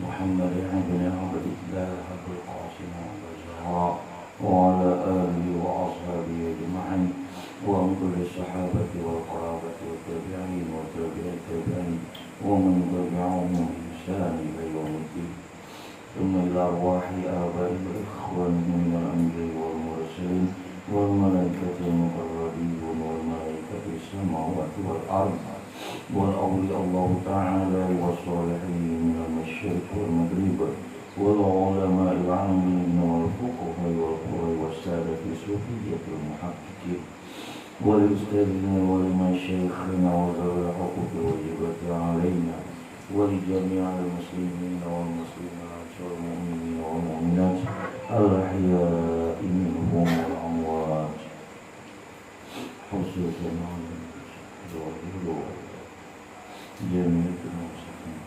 محمد بن عبد الله أبي القاسم والزهراء وعلى آله وأصحابه أجمعين وعن كل الصحابة والقرابة والتابعين والتابعين ومن تبعهم بإحسان إلى يوم الدين ثم إلى أرواح آبائي وإخواني من الأنبياء والمرسلين والملائكة المقربين والملائكة السماوات والأرض والأولياء الله تعالى والصالحين من المشرق والمغرب والعلماء العاملين والفقهاء والقراء والسادة الصوفية المحققين وللأستاذين ولمشايخنا وذوي الحقوق الواجبة علينا ولجميع المسلمين والمسلمات والمؤمنين والمؤمنات الأحياء منهم والأموات خصوصا جميع المسلمين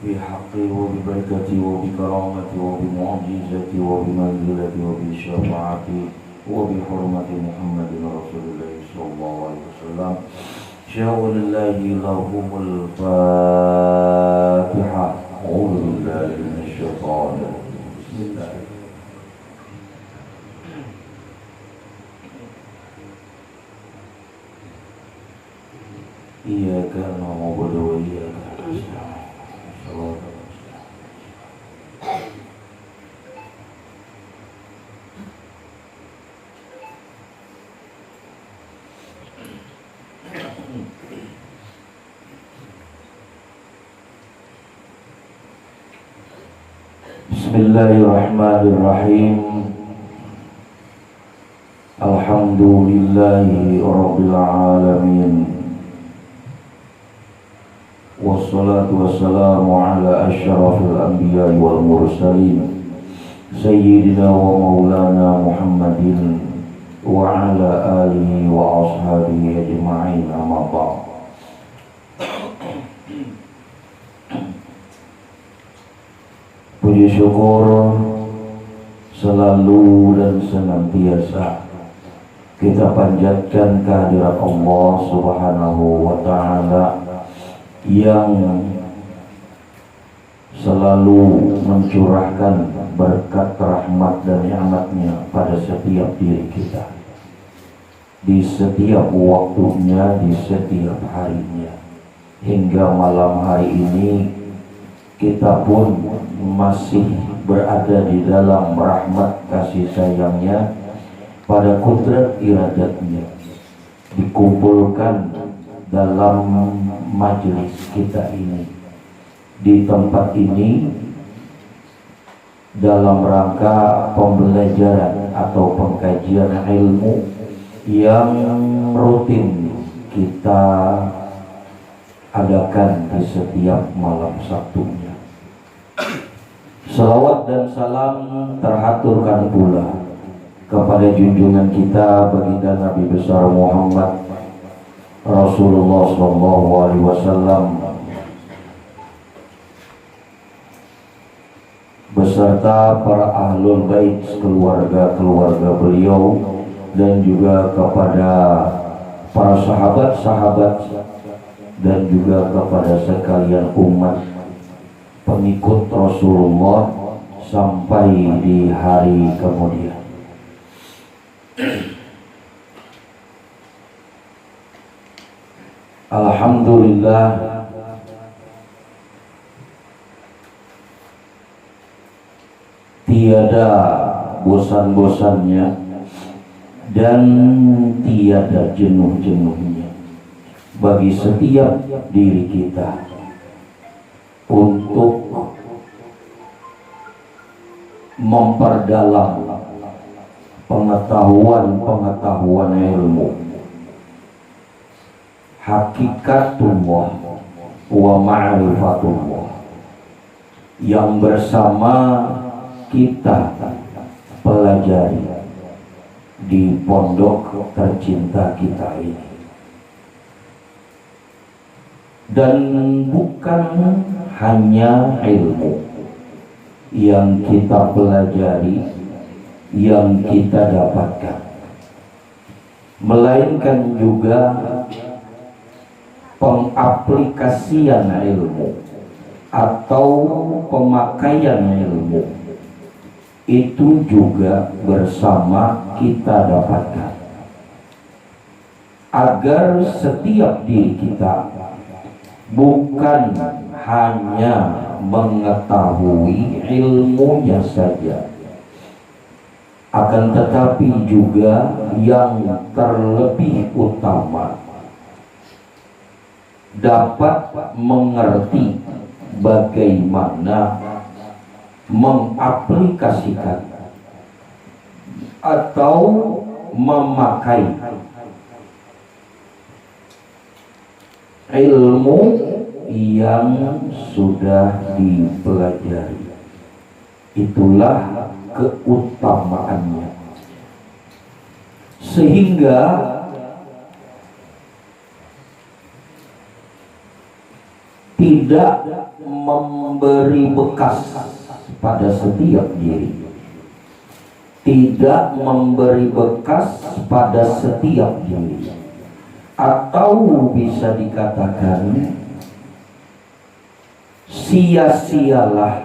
بحقي وببركتي وبكرامتي وبمعجزتي وبمنزلتي وبشفاعتي وبحرمة محمد رسول الله صلى الله عليه وسلم شاور الله لهم الفاتحة أعوذ بالله من الشيطان بسم الله إياك نعبد وإياك نستعين Bismillahirrahmanirrahim. Alhamdulillahi rabbil alamin. Wassalatu wassalamu ala asyrafil anbiya'i wal mursalin Sayyidina wa maulana Muhammadin wa ala alihi wa ashabihi ajma'in amma ba'd. Puji syukur selalu dan senantiasa kita panjatkan kehadirat Allah Subhanahu wa ta'ala yang selalu mencurahkan berkat rahmat dan nikmatnya pada setiap diri kita, di setiap waktunya, di setiap harinya. Hingga malam hari ini kita pun masih berada di dalam rahmat kasih sayangnya, pada kudrat iradatnya dikumpulkan dalam majelis kita ini, di tempat ini, dalam rangka pembelajaran atau pengkajian ilmu yang rutin kita adakan di setiap malam Sabtunya. Salawat dan salam terhaturkan pula kepada junjungan kita baginda Nabi besar Muhammad Rasulullah SAW beserta para ahlul bait, keluarga-keluarga beliau, dan juga kepada para sahabat-sahabat dan juga kepada sekalian umat pengikut Rasulullah sampai di hari kemudian. Alhamdulillah, tiada bosan-bosannya dan tiada jenuh-jenuhnya bagi setiap diri kita untuk memperdalam pengetahuan ilmu hakikatullah wa ma'rifatullah yang bersama kita pelajari di pondok tercinta kita ini. Dan bukan hanya ilmu yang kita pelajari, yang kita dapatkan, melainkan juga pengaplikasian ilmu atau pemakaian ilmu itu juga bersama kita dapatkan, agar setiap diri kita bukan hanya mengetahui ilmunya saja, akan tetapi juga yang terlebih utama dapat mengerti bagaimana mengaplikasikan atau memakai ilmu yang sudah dipelajari. Itulah keutamaannya, sehingga tidak memberi bekas pada setiap diri, tidak memberi bekas pada setiap diri, atau bisa dikatakan sia-sialah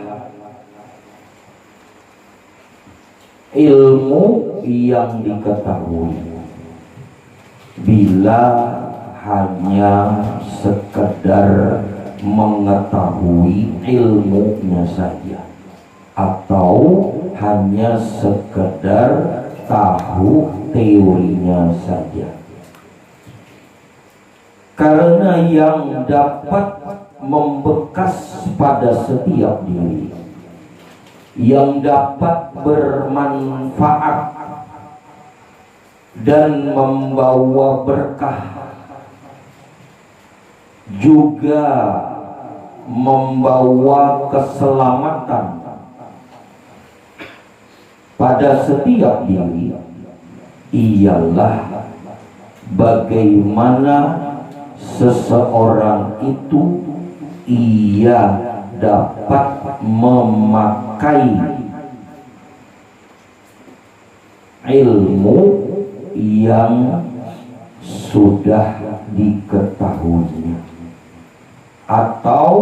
ilmu yang diketahui bila hanya sekedar mengetahui ilmunya saja, atau hanya sekedar tahu teorinya saja. Karena yang dapat membekas pada setiap diri, yang dapat bermanfaat dan membawa berkah, juga membawa keselamatan pada setiap diri, ialah bagaimana seseorang itu ia dapat memakai ilmu yang sudah diketahuinya, atau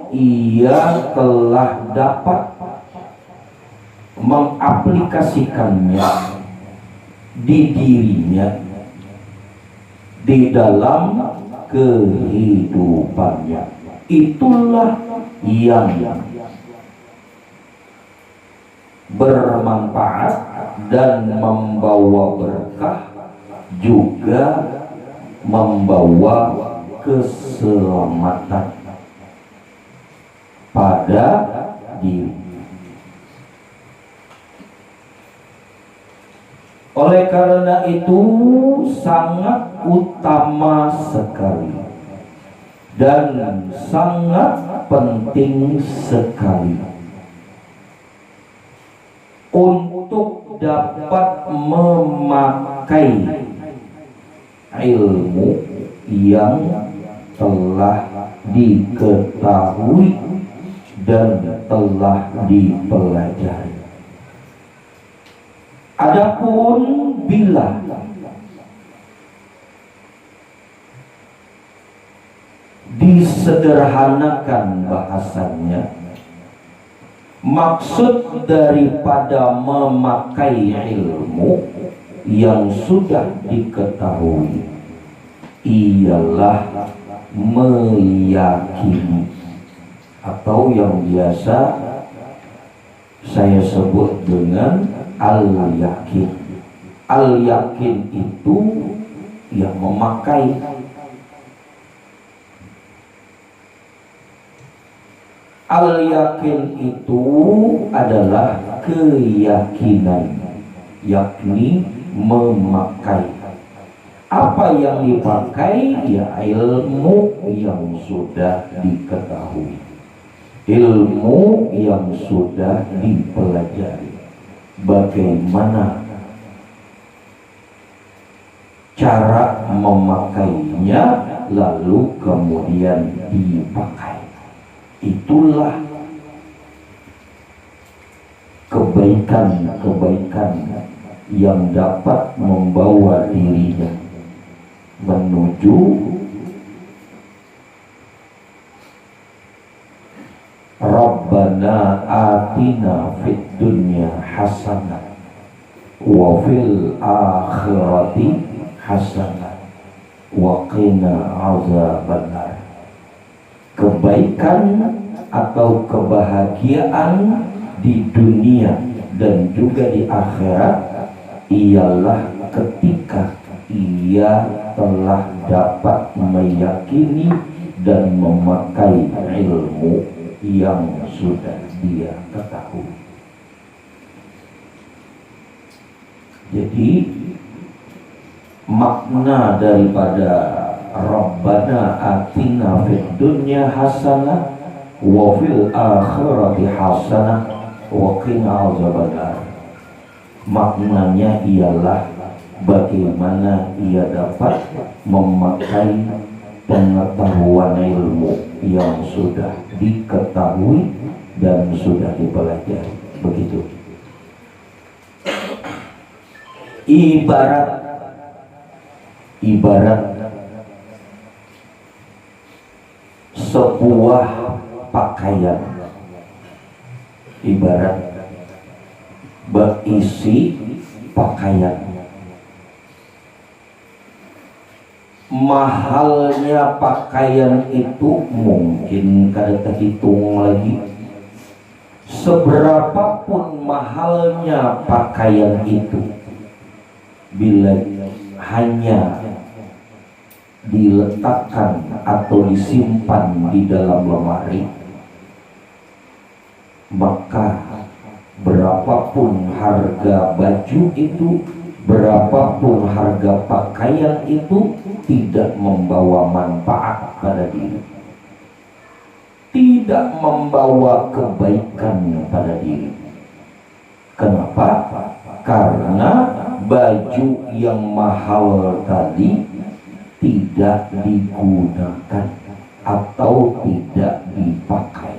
ia telah dapat mengaplikasikannya di dirinya, di dalam kehidupannya. Itulah yang bermanfaat dan membawa berkah, juga membawa keselamatan pada diri. Oleh karena itu sangat utama sekali dan sangat penting sekali untuk dapat memakai ilmu yang telah diketahui dan telah dipelajari. Adapun bila disederhanakan bahasanya, maksud daripada memakai ilmu yang sudah diketahui ialah meyakini, atau yang biasa saya sebut dengan al-yakin. Al-yakin itu yang memakai. Al-yakin itu adalah keyakinan, yakni memakai. Apa yang dipakai? Ya ilmu yang sudah diketahui, ilmu yang sudah dipelajari. Bagaimana cara memakainya, lalu kemudian dipakai. Itulah kebaikan-kebaikan yang dapat membawa dirinya menuju atina fid dunya hasanah wa fil akhirati hasanah wa qina azabannar. Kebaikan atau kebahagiaan di dunia dan juga di akhirat ialah ketika ia telah dapat meyakini dan memakai ilmu yang sudah dia ketahui. Jadi makna daripada Rabbana atina fid dunya hasanah wa fil akhirati hasanah wa qina azabannar, maknanya ialah bagaimana ia dapat memakai pengetahuan ilmu yang sudah diketahui dan sudah dipelajari. Begitu. Ibarat sebuah pakaian, ibarat berisi pakaian. Mahalnya pakaian itu mungkin kada terhitung lagi. Seberapapun mahalnya pakaian itu, bila hanya diletakkan atau disimpan di dalam lemari, maka berapapun harga baju itu, berapapun harga pakaian itu, tidak membawa manfaat pada diri, tidak membawa kebaikan pada diri. Kenapa? Karena baju yang mahal tadi tidak digunakan atau tidak dipakai,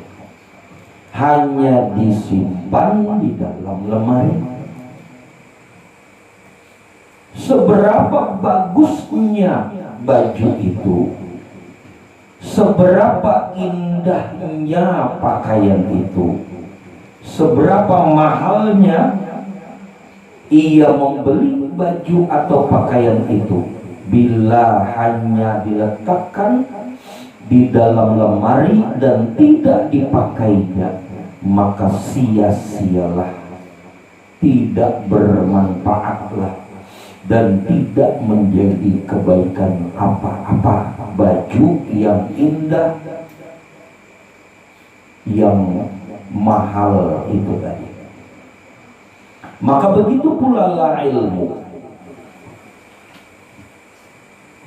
hanya disimpan di dalam lemari. Seberapa bagusnya baju itu, seberapa indahnya pakaian itu, seberapa mahalnya ia membeli baju atau pakaian itu, bila hanya diletakkan di dalam lemari dan tidak dipakainya, maka sia-sialah, tidak bermanfaatlah, dan tidak menjadi kebaikan apa-apa baju yang indah, yang mahal itu tadi. Maka begitu pula lah ilmu,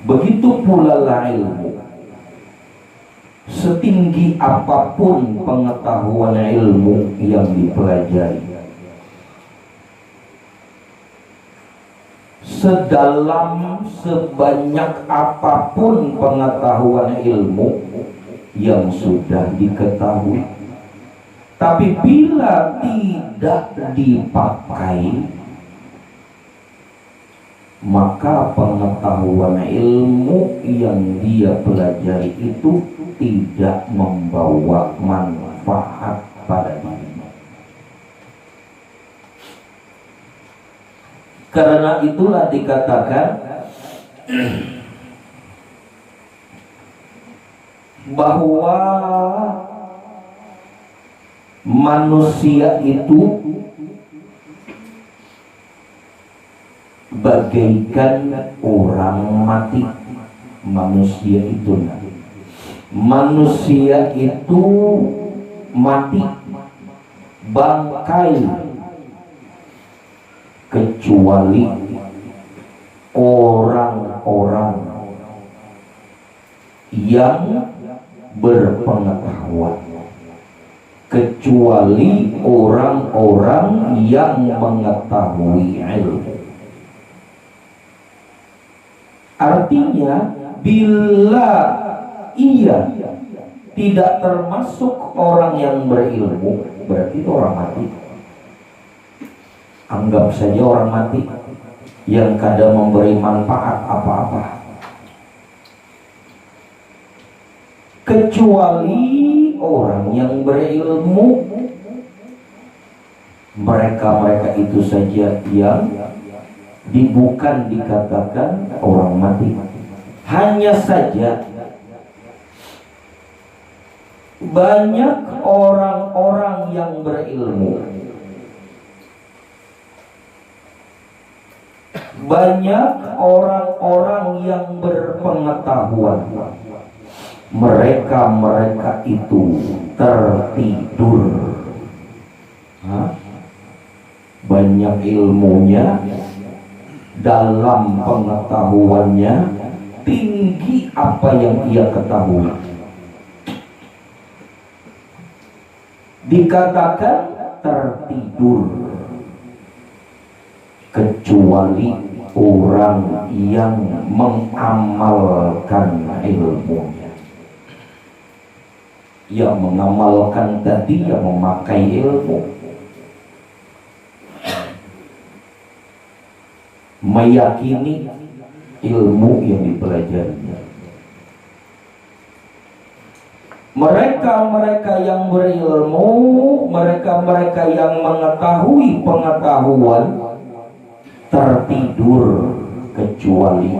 begitu pula lah ilmu. Setinggi apapun pengetahuan ilmu yang dipelajari, sedalam sebanyak apapun pengetahuan ilmu yang sudah diketahui, tapi bila tidak dipakai, maka pengetahuan ilmu yang dia pelajari itu tidak membawa manfaat pada dirinya. Karena itulah dikatakan bahwa manusia itu bagaikan orang mati. Manusia itu mati, bangkai, kecuali orang-orang yang berpengetahuan, kecuali orang-orang yang mengetahui ilmu. Artinya bila ia tidak termasuk orang yang berilmu, berarti itu orang mati. Anggap saja orang mati yang kada memberi manfaat apa-apa, kecuali orang yang berilmu Mereka-mereka itu saja yang bukan dikatakan orang mati. Hanya saja banyak orang-orang yang berilmu, banyak orang-orang yang berpengetahuan, mereka itu tertidur. Banyak ilmunya, dalam pengetahuannya, tinggi apa yang ia ketahui. Dikatakan tertidur, kecuali orang yang mengamalkan ilmunya. Yang mengamalkan tadi yang memakai ilmu, meyakini ilmu yang dipelajarinya. Mereka-mereka yang berilmu, mereka-mereka yang mengetahui pengetahuan, tertidur, kecuali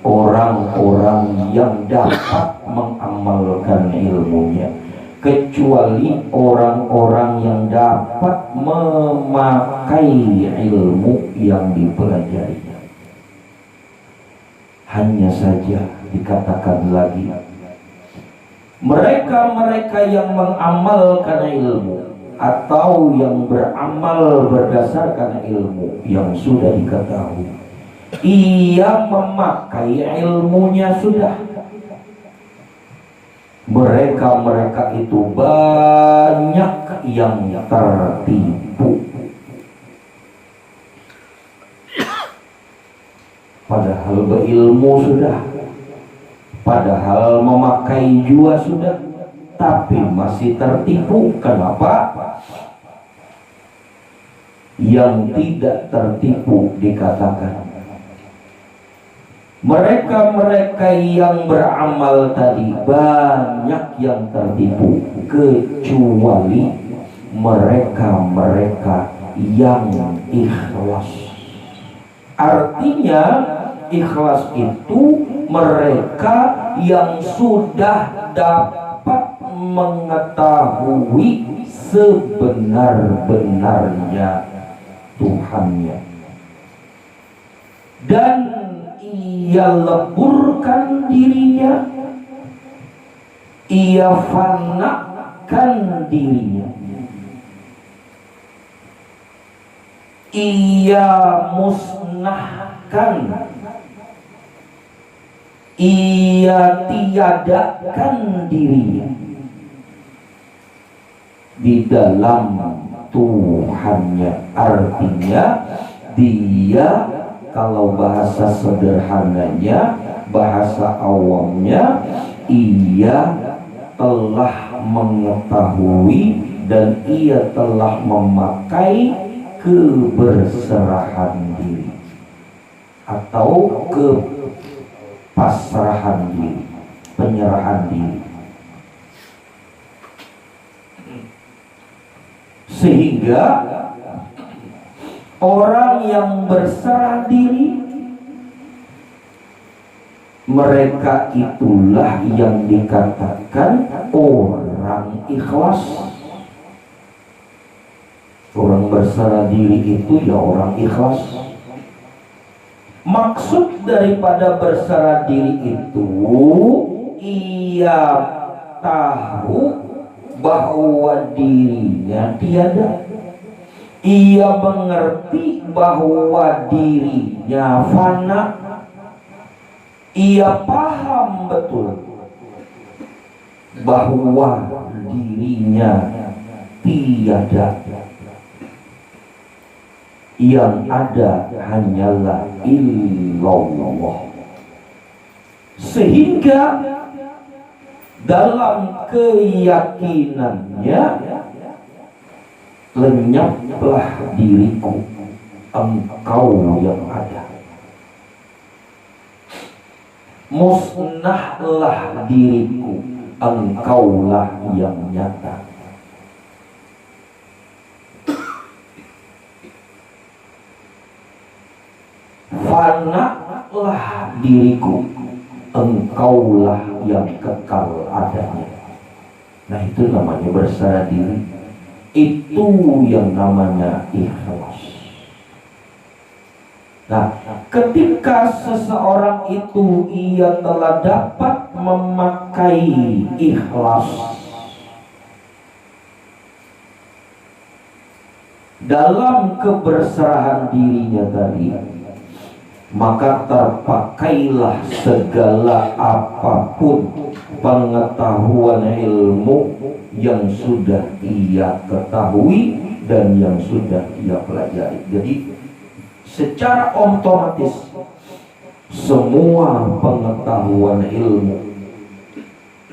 orang-orang yang dapat mengamalkan ilmunya, kecuali orang-orang yang dapat memakai ilmu yang dipelajarinya. Hanya saja dikatakan lagi, mereka-mereka yang mengamalkan ilmu atau yang beramal berdasarkan ilmu yang sudah diketahui, ia memakai ilmunya sudah. Mereka-mereka itu banyak yang tertipu, padahal berilmu sudah, padahal memakai jua sudah, tapi masih tertipu. Kenapa? Yang tidak tertipu dikatakan mereka-mereka yang beramal tadi banyak yang tertipu, kecuali mereka-mereka yang ikhlas. Artinya ikhlas itu mereka yang sudah dapat mengetahui sebenar-benarnya Tuhannya, dan ia leburkan dirinya, ia fanakan dirinya, ia musnahkan, ia tiadakan dirinya di dalam Tuhannya. Artinya dia, kalau bahasa sederhananya, bahasa awamnya, ia telah mengetahui dan ia telah memakai keberserahan diri atau kepasrahan diri, penyerahan diri. Sehingga orang yang berserah diri, mereka itulah yang dikatakan orang ikhlas. Orang berserah diri itu ya orang ikhlas. Maksud daripada berserah diri itu, ia tahu bahwa dirinya tiada. Ia mengerti bahwa dirinya fana. Ia paham betul bahwa dirinya tiada. Yang ada hanyalah illallah. Sehingga dalam keyakinannya, lenyaplah diriku, engkau yang ada. Musnahlah diriku, engkaulah yang nyata. fanaklah diriku, engkaulah yang kekal adanya. Nah, itu namanya berserah diri. Itu yang namanya ikhlas. Nah, ketika seseorang itu ia telah dapat memakai ikhlas dalam keberserahan dirinya tadi, maka terpakailah segala apapun pengetahuan ilmu yang sudah ia ketahui dan yang sudah ia pelajari. Jadi secara otomatis semua pengetahuan ilmu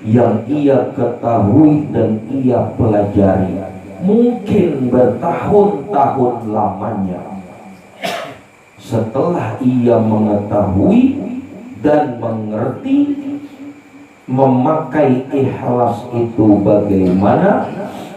yang ia ketahui dan ia pelajari, mungkin bertahun-tahun lamanya, setelah ia mengetahui dan mengerti memakai ikhlas itu bagaimana,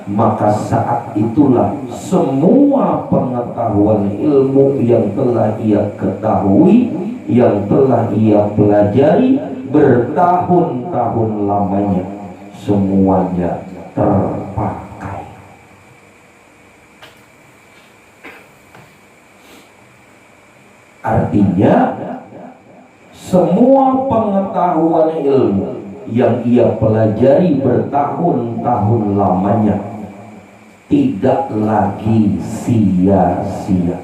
maka saat itulah semua pengetahuan ilmu yang telah ia ketahui, yang telah ia pelajari bertahun-tahun lamanya, semuanya terpakai. Artinya semua pengetahuan ilmu yang ia pelajari bertahun-tahun lamanya tidak lagi sia-sia.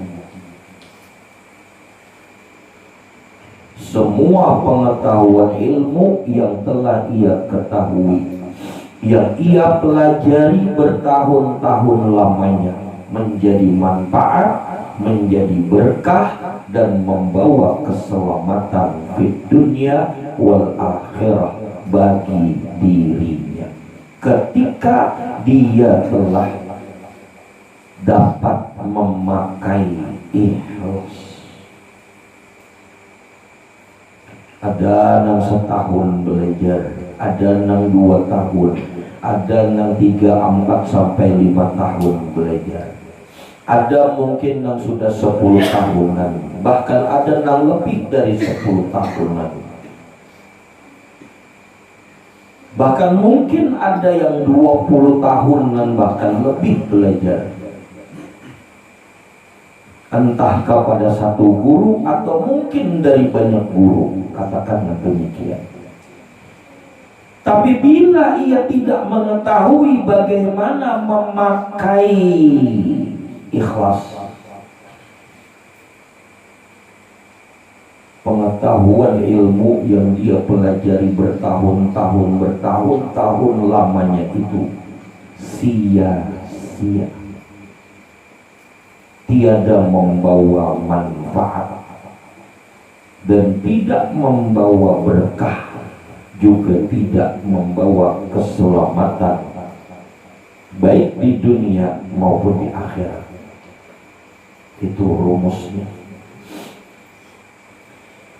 Semua pengetahuan ilmu yang telah ia ketahui, yang ia pelajari bertahun-tahun lamanya, menjadi manfaat, menjadi berkah, dan membawa keselamatan di dunia wal akhirah bagi dirinya ketika dia telah dapat memakai ikhlas. Ada yang setahun belajar, ada yang 2 tahun, ada yang 3, 4 sampai 5 tahun belajar. Ada mungkin yang sudah 10 tahunan, bahkan ada yang lebih dari 10 tahunan. Bahkan mungkin ada yang 20 tahunan, bahkan lebih belajar. Entah kepada satu guru atau mungkin dari banyak guru, katakanlah demikian. Tapi bila ia tidak mengetahui bagaimana memakai ikhlas, pengetahuan ilmu yang dia pelajari bertahun-tahun lamanya itu sia-sia, tiada membawa manfaat dan tidak membawa berkah, juga tidak membawa keselamatan baik di dunia maupun di akhirat. Itu rumusnya.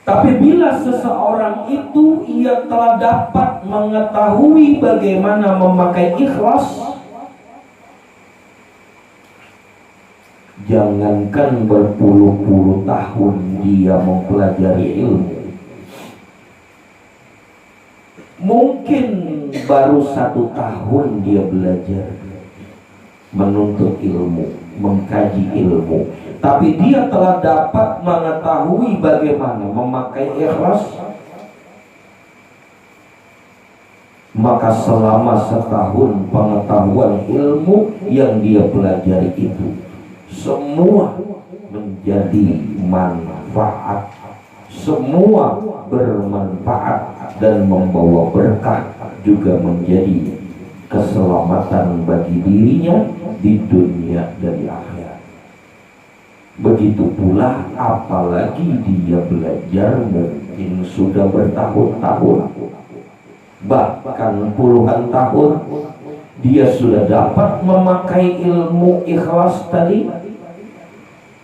Tapi bila seseorang itu ia telah dapat mengetahui bagaimana memakai ikhlas, jangankan berpuluh-puluh tahun dia mempelajari ilmu, mungkin baru 1 tahun dia belajar menuntut ilmu, mengkaji ilmu, tapi dia telah dapat mengetahui bagaimana memakai ikhlas, maka selama setahun pengetahuan ilmu yang dia pelajari itu semua menjadi manfaat, semua bermanfaat dan membawa berkah, juga menjadi keselamatan bagi dirinya di dunia dan di akhirat. Begitu pula apalagi dia belajar mungkin sudah bertahun-tahun, bahkan puluhan tahun, dia sudah dapat memakai ilmu ikhlas tadi,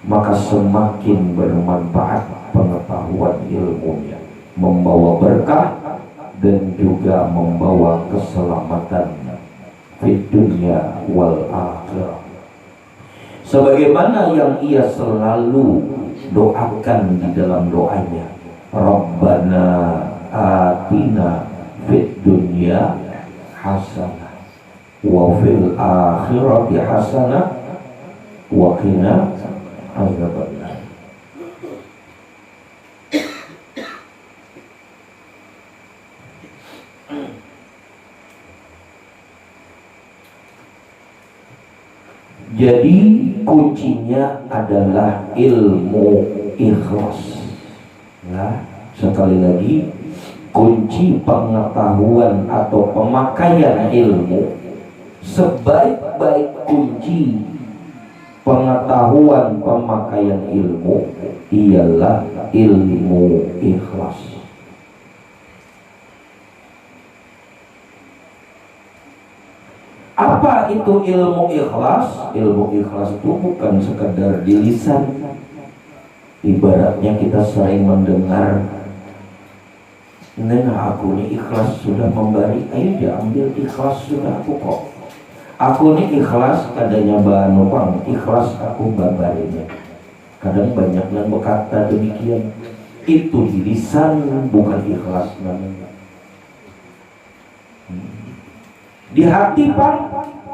maka semakin bermanfaat pengetahuan ilmunya, membawa berkah dan juga membawa keselamatan di dunia wal akhirah. Sebagaimana yang ia selalu doakan di dalam doanya, Rabbana atina fid dunya hasanah wa fil akhirati hasanah wa qina adzabannar. Jadi kuncinya adalah ilmu ikhlas. Nah, sekali lagi, kunci pengetahuan atau pemakaian ilmu, sebaik-baik kunci pengetahuan pemakaian ilmu ialah ilmu ikhlas. Apa itu ilmu ikhlas? Ilmu ikhlas itu bukan sekedar di lisan. Ibaratnya kita sering mendengar, "Nena aku ini ikhlas sudah memberi, ayo diambil, ikhlas sudah aku kok. Aku ini ikhlas kadanya bahan numpang, ikhlas aku babarinya." Kadang banyak yang berkata demikian. Itu di lisan, bukan ikhlas namanya. Di hati Pak,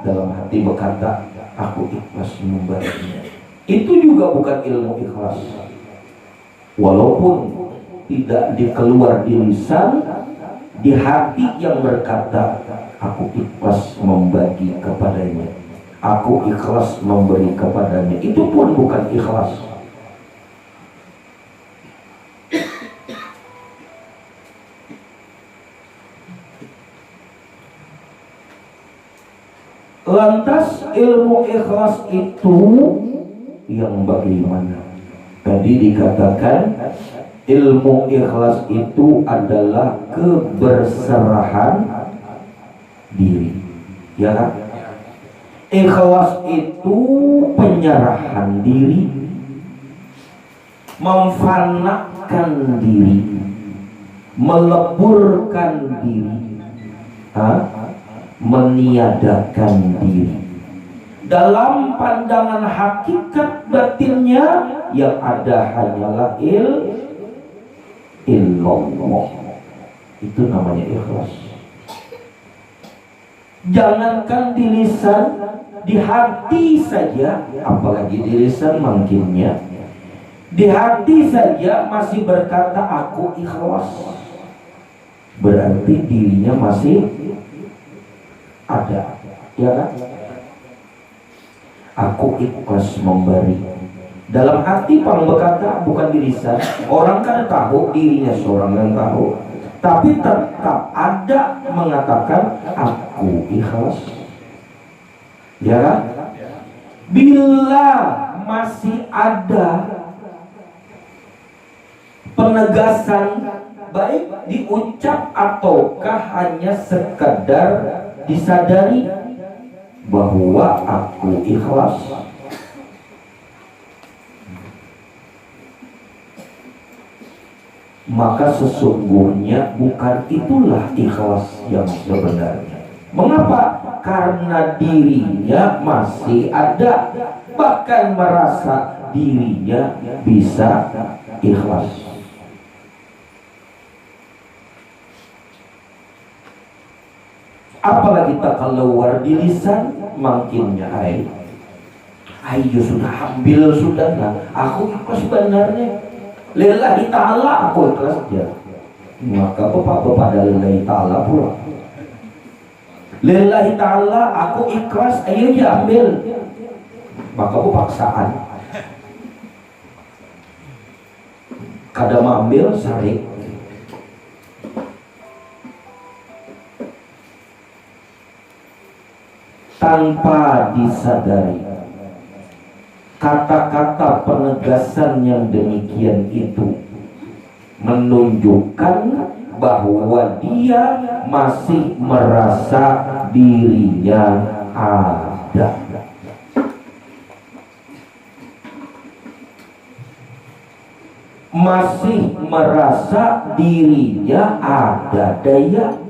dalam hati berkata, aku ikhlas memberinya. Itu juga bukan ilmu ikhlas. Walaupun tidak dikeluar di lisan, di hati yang berkata, aku ikhlas membagi kepadanya, aku ikhlas memberi kepadanya, itu pun bukan ikhlas. Lantas ilmu ikhlas itu yang bagaimana? Tadi dikatakan ilmu ikhlas itu adalah keberserahan diri, ya kan? Ikhlas itu penyerahan diri, memfanakan diri, meleburkan diri, meniadakan diri. Dalam pandangan hakikat batinnya yang ada hanyalah illallah. Itu namanya ikhlas. Jangankan di lisan, di hati saja, apalagi di lisan mungkinnya, di hati saja masih berkata aku ikhlas, berarti dirinya masih ada, ya kan? Aku ikhlas memberi. Dalam hati paling berkata, bukan di lisan. Orang kan tahu dirinya seorang yang tahu, tapi tetap ada mengatakan aku ikhlas, ya kan? Bila masih ada penegasan, baik diucap ataukah hanya sekedar disadari bahwa aku ikhlas, maka sesungguhnya bukan itulah ikhlas yang sebenarnya. Mengapa? Karena dirinya masih ada, bahkan merasa dirinya bisa ikhlas. Apalagi tak keluar di lisan, makinnya ayo sudah ambil sudah lah, aku ikhlas sebenarnya, lillahi ta'ala aku ikhlas aja. Maka bapak-bapak pada lillahi ta'ala pula, lillahi ta'ala aku ikhlas, ayo diambil. Maka paksaan, kadang ambil sarik, tanpa disadari. Kata-kata penegasan yang demikian itu menunjukkan bahwa dia masih merasa dirinya ada. Masih merasa dirinya ada daya,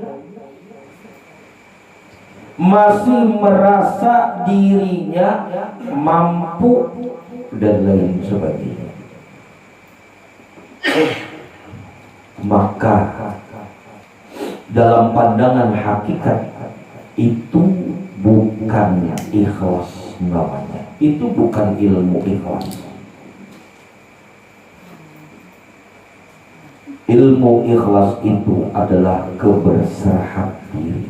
masih merasa dirinya mampu dan lain sebagainya. Maka dalam pandangan hakikat itu bukan ikhlas namanya. Itu bukan ilmu ikhlas. Ilmu ikhlas itu adalah keberserahan diri,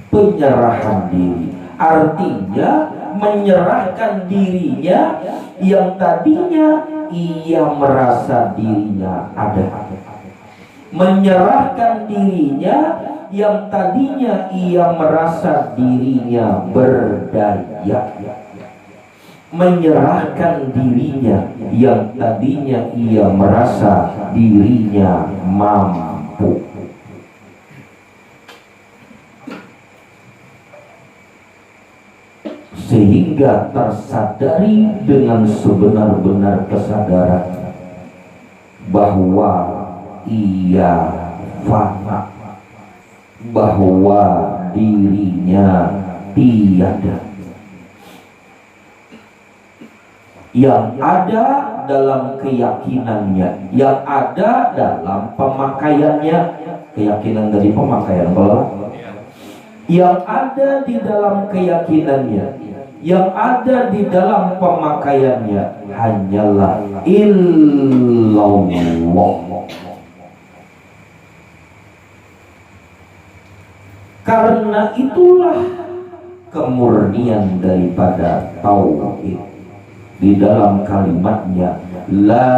penyerahan diri. Artinya menyerahkan dirinya yang tadinya ia merasa dirinya ada. Menyerahkan dirinya yang tadinya ia merasa dirinya berdaya. Menyerahkan dirinya yang tadinya ia merasa dirinya mampu. Sehingga tersadari dengan sebenar-benar kesadaran bahwa ia fana, bahwa dirinya tiada. Yang ada dalam keyakinannya, yang ada dalam pemakaiannya, keyakinan dari pemakaian bola, yang ada di dalam keyakinannya, yang ada di dalam pemakaiannya hanyalah illallah. Karena itulah kemurnian daripada tauhid di dalam kalimatnya la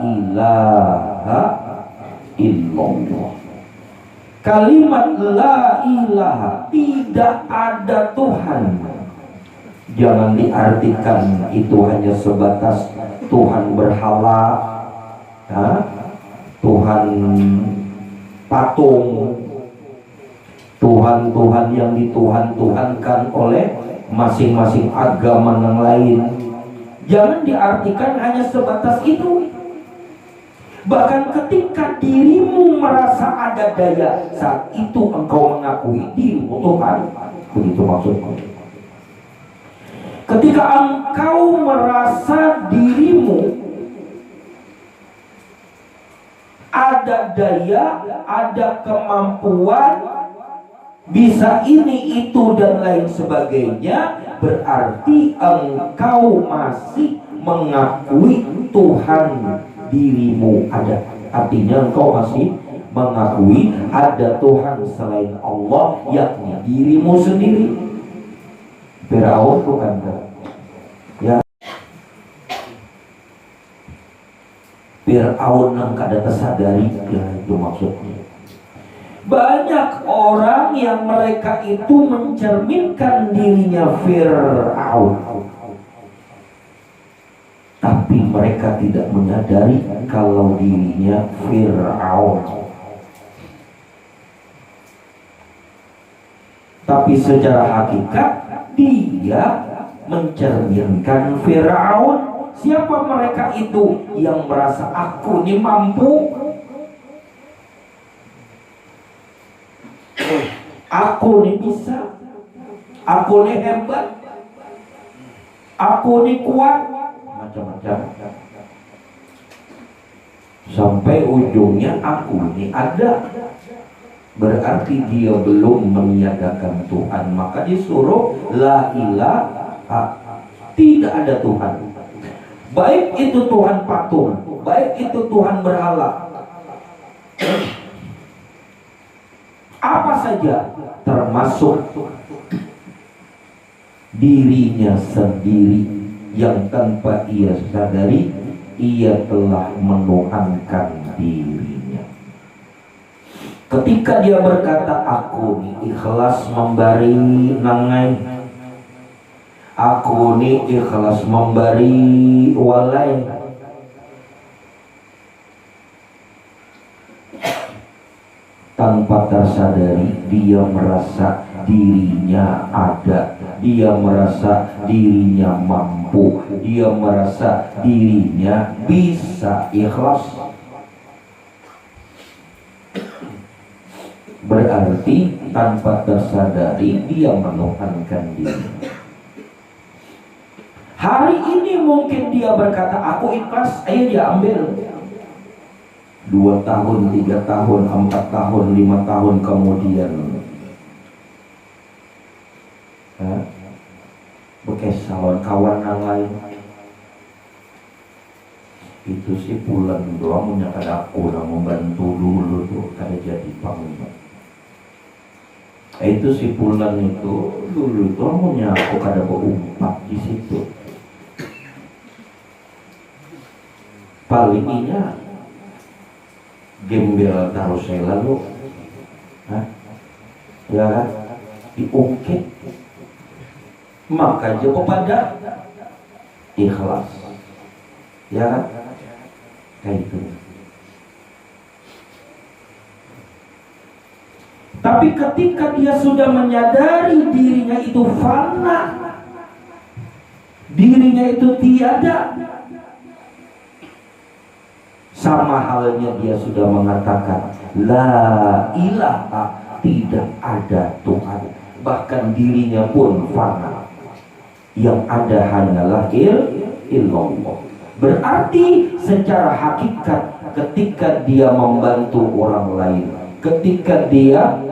ilaha illallah. Kalimat la ilaha, tidak ada Tuhan, jangan diartikan itu hanya sebatas Tuhan berhala, Tuhan patung, Tuhan-Tuhan yang dituhan-tuhankan oleh masing-masing agama yang lain. Jangan diartikan hanya sebatas itu. Bahkan ketika dirimu merasa ada daya, saat itu engkau mengakui dirimu Tuhan. Begitu maksudnya. Ketika engkau merasa dirimu ada daya, ada kemampuan, bisa ini, itu, dan lain sebagainya, berarti engkau masih mengakui Tuhan dirimu ada. Artinya engkau masih mengakui ada Tuhan selain Allah, yakni dirimu sendiri. Firaun bukan ya. Firaun yang kada tersadari, ya itu maksudnya. Banyak orang yang mereka itu mencerminkan dirinya Fir'aun, tapi mereka tidak menyadari kalau dirinya Fir'aun. Tapi secara hakikat dia mencerminkan Fir'aun. Siapa mereka itu yang merasa aku ini mampu, aku ini bisa, aku ini hebat, aku ini kuat, macam-macam. Sampai ujungnya aku ini ada. Berarti dia belum meniadakan Tuhan. Maka disuruh la ilaha, tidak ada Tuhan. Baik itu Tuhan patung, baik itu Tuhan berhala, apa saja, termasuk dirinya sendiri yang tanpa ia sadari ia telah menuhankan dirinya. Ketika dia berkata aku nih ikhlas memberi nangai, aku nih ikhlas memberi walai, tanpa tersadari dia merasa dirinya ada, dia merasa dirinya mampu, dia merasa dirinya bisa ikhlas. Berarti tanpa tersadari dia menuhankan diri. Hari ini mungkin dia berkata aku ikhlas, ayo dia ambil. 2 tahun, 3 tahun, 4 tahun, 5 tahun kemudian bekas salon kawan yang lain itu sih pulang doang menyangka aku udah membantu dulu tuh kada jadi panglima. Itu si pulang itu dulu tuh maunya aku kada berumpat di situ. Palingnya gembel taruh saya lalu, ya kan, diungkit, maka jawab pada ikhlas, ya kan, kayak itu. Tapi ketika dia sudah menyadari dirinya itu fana, dirinya itu tiada, sama halnya dia sudah mengatakan la ilaha, tidak ada Tuhan, bahkan dirinya pun fana, yang ada hanyalah illallah. Berarti secara hakikat ketika dia membantu orang lain, ketika dia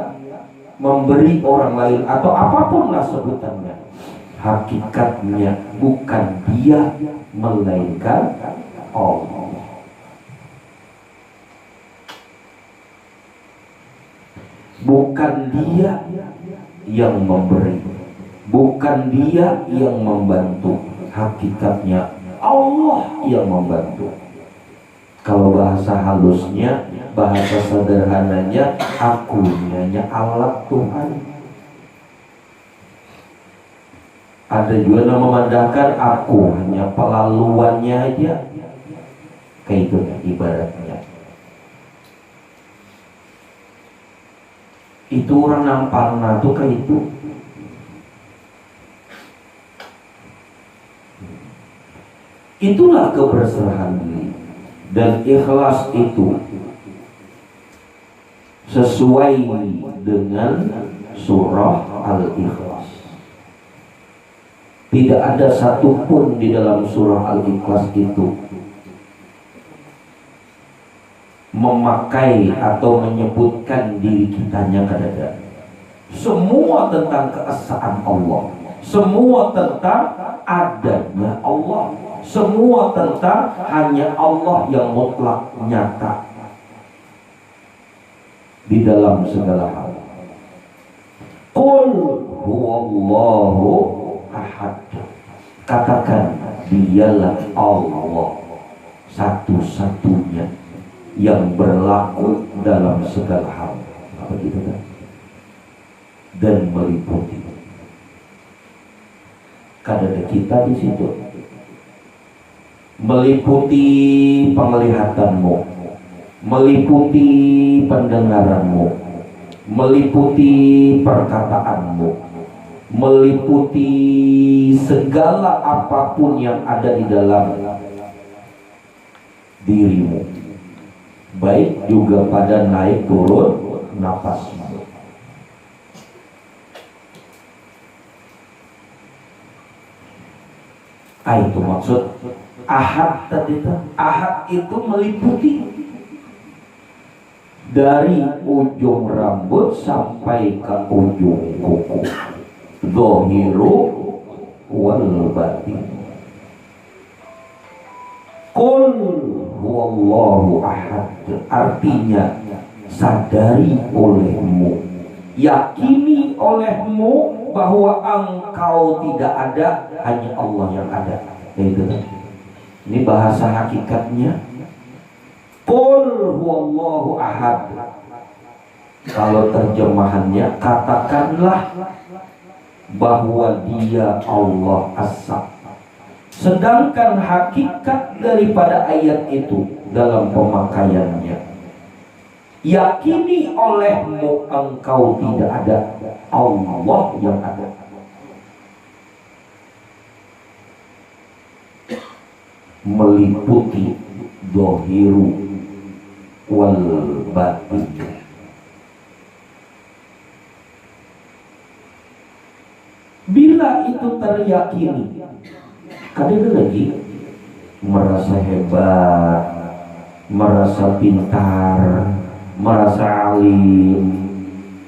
memberi orang lain atau apapunlah sebutannya, hakikatnya bukan dia melainkan Allah. Bukan dia yang memberi, bukan dia yang membantu, hakikatnya Allah yang membantu. Kalau bahasa halusnya, bahasa sederhananya, aku hanya alat Tuhan. Ada juga yang memandangkan aku hanya pelaluannya aja, kayak itu ibaratnya. Itu orang nampaknya tuh kayak itu. Itulah kebersihan diri. Dan ikhlas itu sesuai dengan surah Al-Ikhlas. Tidak ada satupun di dalam surah Al-Ikhlas itu memakai atau menyebutkan diri kitanya kadada. Semua tentang keesaan Allah, semua tentang adanya Allah, semua tentang hanya Allah yang mutlak nyata di dalam segala hal. Qul huwallahu ahad. Katakan dialah Allah satu-satunya yang berlaku dalam segala hal. Apa gitu kan? Dan meliputi. Kadang kita di situ meliputi penglihatanmu, meliputi pendengaranmu, meliputi perkataanmu, meliputi segala apapun yang ada di dalam dirimu, baik juga pada naik turun nafasmu. Itu maksud ahad tadi. Ahad itu meliputi dari ujung rambut sampai ke ujung kuku, zahiru wal batin. Qul huwallahu ahad, artinya sadari olehmu, yakini olehmu bahwa engkau tidak ada, hanya Allah yang ada. Itu ini bahasa hakikatnya. Qul huwallahu ahad. Kalau terjemahannya, katakanlah bahwa dia Allah as-Samad. Sedangkan hakikat daripada ayat itu dalam pemakaiannya, yakini olehmu engkau tidak ada, Allah yang ada. Meliputi zahiru wal batin. Bila itu teryakini, kadang lagi merasa hebat, merasa pintar, merasa alim,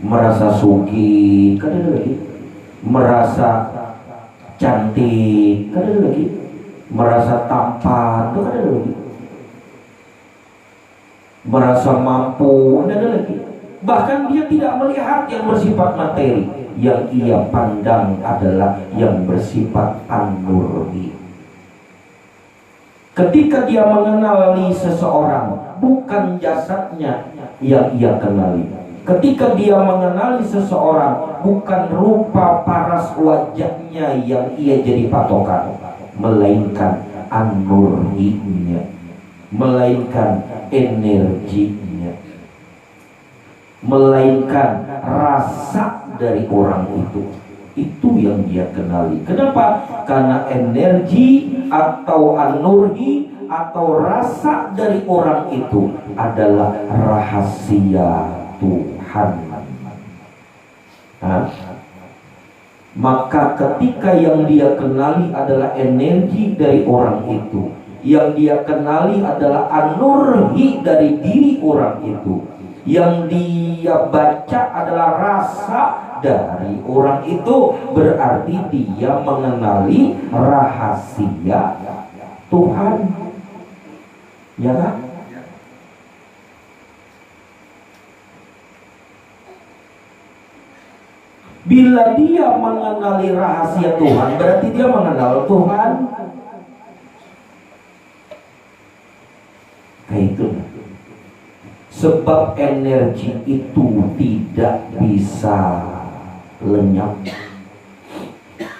merasa suki, kan ada lagi, merasa cantik, kan ada lagi, merasa tampan, kan ada lagi, merasa mampu, ada lagi. Bahkan dia tidak melihat yang bersifat materi, yang ia pandang adalah yang bersifat an-nurhi. Ketika dia mengenali seseorang, bukan jasadnya yang ia kenali. Ketika dia mengenali seseorang, bukan rupa paras wajahnya yang ia jadi patokan, melainkan an-nurhinya, melainkan energinya, melainkan rasa dari orang itu. Itu yang dia kenali. Kenapa? Karena energi atau an-nurhi atau rasa dari orang itu adalah rahasia Tuhan. Nah, maka ketika yang dia kenali adalah energi dari orang itu, yang dia kenali adalah an-nurhi dari diri orang itu, yang dia baca adalah rasa dari orang itu, berarti dia mengenali rahasia Tuhan. Ya kan? Bila dia mengenali rahasia Tuhan, berarti dia mengenal Tuhan. Kayak itu. Sebab energi itu tidak bisa lenyap.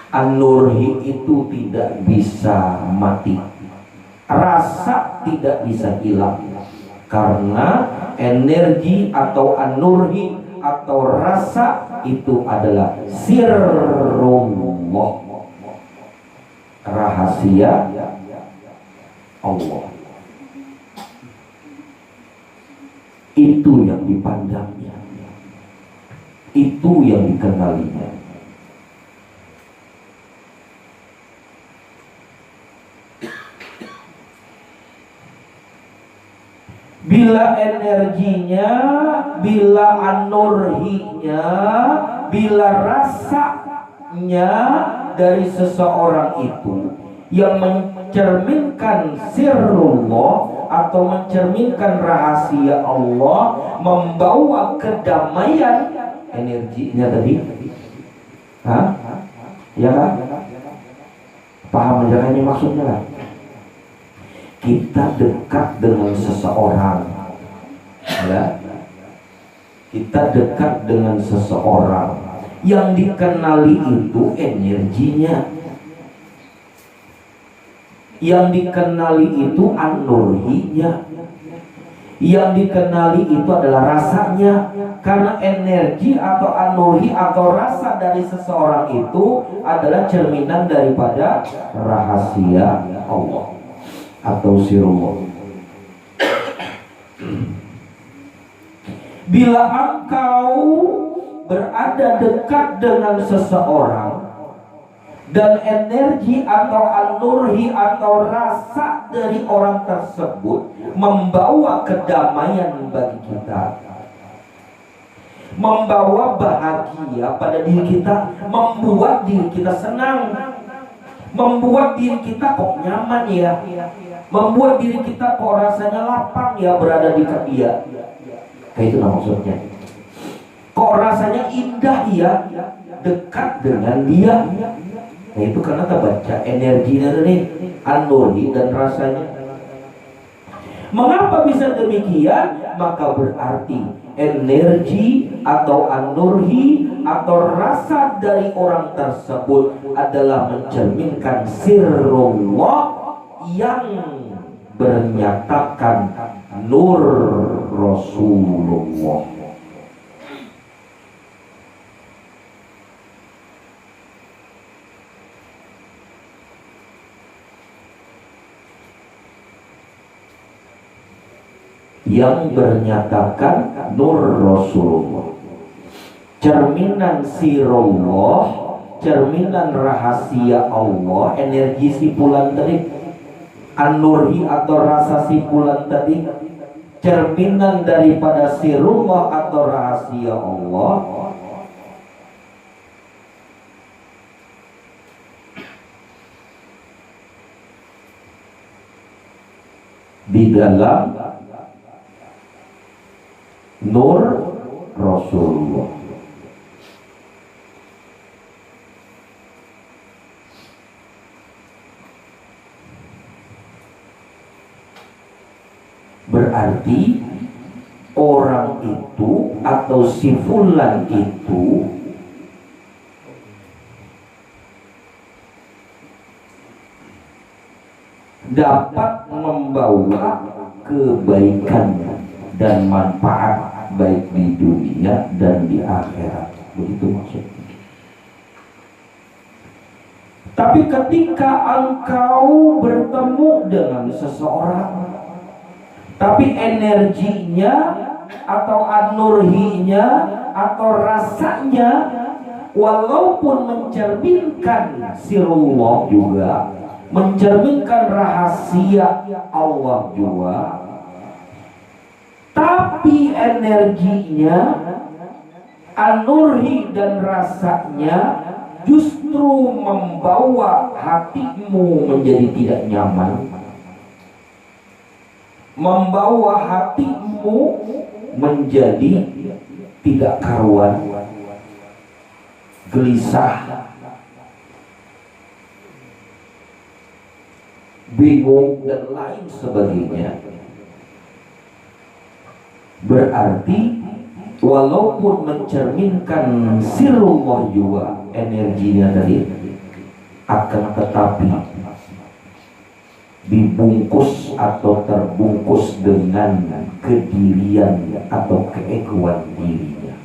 An-nurhi itu tidak bisa mati. Rasa tidak bisa hilang. Karena energi atau an-nurhi atau rasa itu adalah sirrullah, rahasia Allah. Itu yang dipandangnya, itu yang dikenalinya. Bila energinya, bila an-nurhinya, bila rasanya dari seseorang itu yang mencerminkan sirrullah atau mencerminkan rahasia Allah, membawa kedamaian energinya tadi. Hah? Ya kan? Paham aja kan ini maksudnya kan? Kita dekat dengan seseorang, ya, kita dekat dengan seseorang, yang dikenali itu energinya, yang dikenali itu an-nurhinya, yang dikenali itu adalah rasanya. Karena energi atau an-nurhi atau rasa dari seseorang itu adalah cerminan daripada rahasia Allah atau sirrullah. Bila engkau berada dekat dengan seseorang dan energi atau an-nurhi atau rasa dari orang tersebut membawa kedamaian bagi kita, membawa bahagia pada diri kita, membuat diri kita senang, membuat diri kita kok nyaman ya, membuat diri kita kok rasanya lapang ya berada di dekat dia. Kayak itu maksudnya. Kok rasanya indah ya dekat dengan dia. Nah itu karena kita baca energinya nih, an-nurhi dan rasanya. Mengapa bisa demikian? Maka berarti energi atau an-nurhi atau rasa dari orang tersebut adalah mencerminkan sirrullah yang bernyatakan nur Rasulullah. Yang bernyatakan nur Rasulullah, cerminan sirrullah, cerminan rahasia Allah, energi sipulan tadi, an-nurhi atau rasa sipulan tadi cerminan daripada sirullah atau rahasia Allah, di dalam nur Rasulullah. Berarti orang itu atau si fulan itu dapat membawa kebaikan dan manfaat baik di dunia dan di akhirat. Begitu maksudnya. Tapi ketika engkau bertemu dengan seseorang, tapi energinya atau an-nurhinya atau rasanya walaupun mencerminkan sirullah juga, mencerminkan rahasia Allah juga, tapi energinya, an-nurhi dan rasanya justru membawa hatimu menjadi tidak nyaman, membawa hatimu menjadi tidak karuan, gelisah, bingung dan lain sebagainya. Berarti walaupun mencerminkan sirullah juga energinya tadi, akan tetapi dibungkus atau terbungkus dengan kedirian atau keegoan dirinya.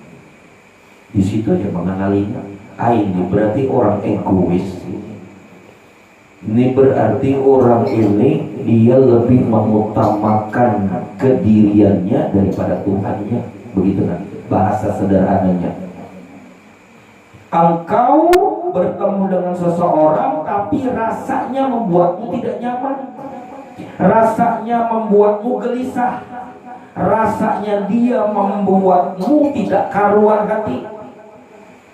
Di situ aja mengenalinya. Ini berarti orang egois. Ini berarti orang ini dia lebih mengutamakan kediriannya daripada Tuhannya. Begitu kan bahasa sederhananya. Engkau bertemu dengan seseorang tapi rasanya membuatmu tidak nyaman, rasanya membuatmu gelisah, rasanya dia membuatmu tidak karuan hati.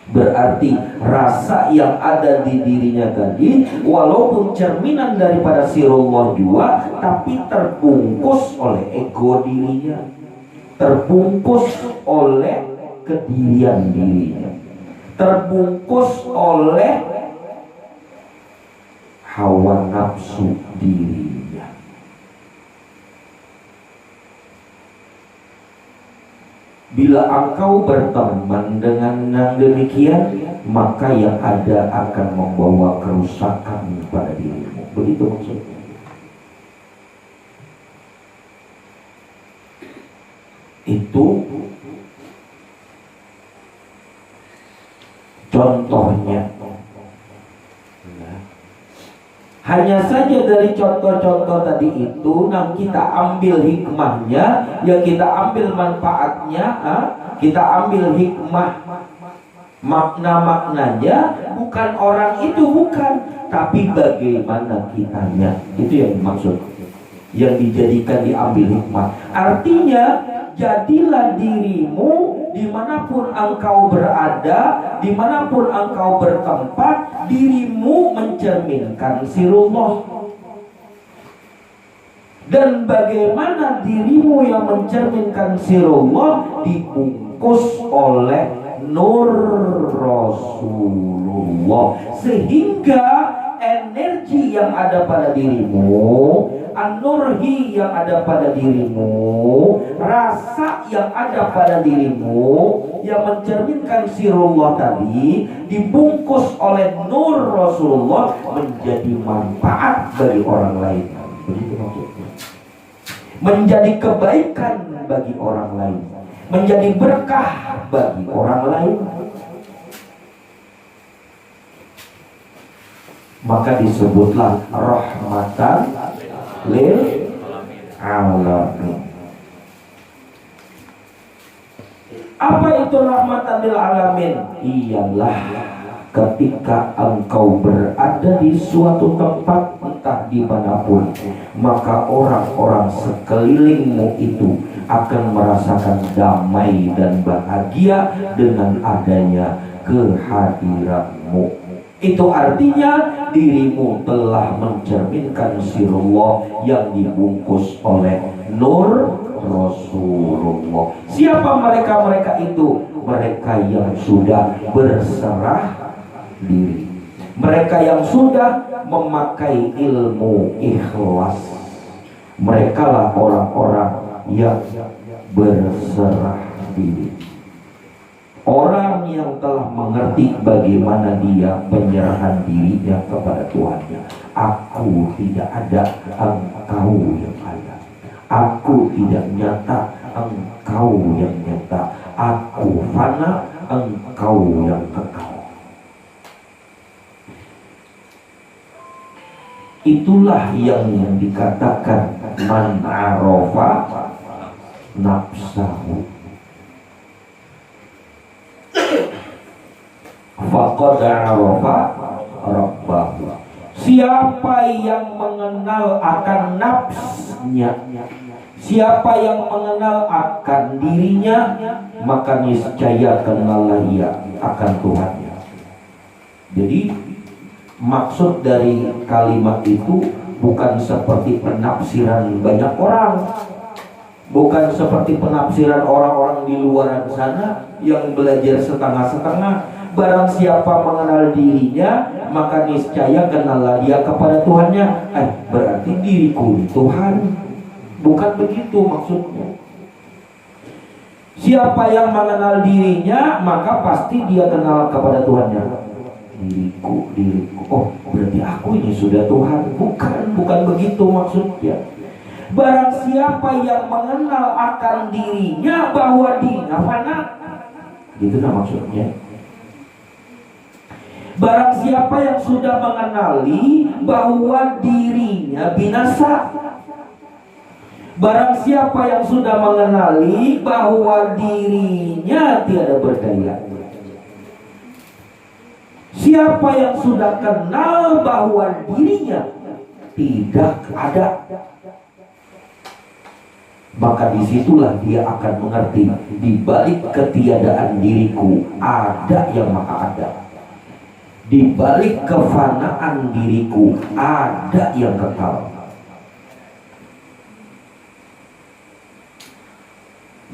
Berarti rasa yang ada di dirinya tadi walaupun cerminan daripada sirullah juga, tapi terbungkus oleh ego dirinya, terbungkus oleh kedirian dirinya, terbungkus oleh hawa nafsu dirinya. Bila engkau berteman dengan yang demikian, maka yang ada akan membawa kerusakan pada dirimu. Begitu maksudnya. Itu contohnya. Hanya saja dari contoh-contoh tadi itu yang kita ambil hikmahnya, yang kita ambil manfaatnya, kita ambil hikmah makna-maknanya, bukan orang itu, bukan, tapi bagaimana kitanya. Itu yang dimaksud, yang dijadikan diambil hikmah. Artinya jadilah dirimu dimanapun engkau berada, dimanapun engkau bertempat, dirimu mencerminkan sirullah. Dan bagaimana dirimu yang mencerminkan sirullah dibungkus oleh nur Rasulullah, sehingga energi yang ada pada dirimu, an-nurhi yang ada pada dirimu, rasa yang ada pada dirimu yang mencerminkan sirullah tadi dibungkus oleh nur Rasulullah menjadi manfaat bagi orang lain. Begitu maksudnya. Menjadi kebaikan bagi orang lain, menjadi berkah bagi orang lain. Maka disebutlah rahmatan lil alamin. Apa itu rahmatan lil alamin? Ialah ketika engkau berada di suatu tempat, entah dimanapun, maka orang-orang sekelilingmu itu akan merasakan damai dan bahagia dengan adanya kehadiranmu. Itu artinya dirimu telah mencerminkan sirullah yang dibungkus oleh nur Rasulullah. Siapa mereka-mereka itu? Mereka yang sudah berserah diri, mereka yang sudah memakai ilmu ikhlas. Mereka lah orang-orang yang berserah diri, orang yang telah mengerti bagaimana dia penyerahan dirinya kepada Tuhannya. Aku tidak ada, Engkau yang ada. Aku tidak nyata, Engkau yang nyata. Aku fana, Engkau yang kekal. Itulah yang dikatakan man arafa nafsahu faqad arafa rabbahu. Siapa yang mengenal akan nafsnya, siapa yang mengenal akan dirinya, maka niscaya kenallah ia akan Tuhannya. Jadi maksud dari kalimat itu bukan seperti penafsiran banyak orang, bukan seperti penafsiran orang-orang di luar sana yang belajar setengah-setengah. Barang siapa mengenal dirinya, maka niscaya kenallah dia kepada Tuhannya. Berarti diriku Tuhan. Bukan begitu maksudnya. Siapa yang mengenal dirinya, maka pasti dia kenal kepada Tuhannya. Diriku. Oh, berarti aku ini sudah Tuhan. Bukan begitu maksudnya. Barang siapa yang mengenal akan dirinya bahwa dirinya fana, gitu nah maksudnya. Barang siapa yang sudah mengenali bahwa dirinya binasa, barang siapa yang sudah mengenali bahwa dirinya tiada berdaya, siapa yang sudah kenal bahwa dirinya tidak ada, maka disitulah dia akan mengerti di balik ketiadaan diriku ada yang maha ada. Di balik kefanaan diriku ada yang kekal.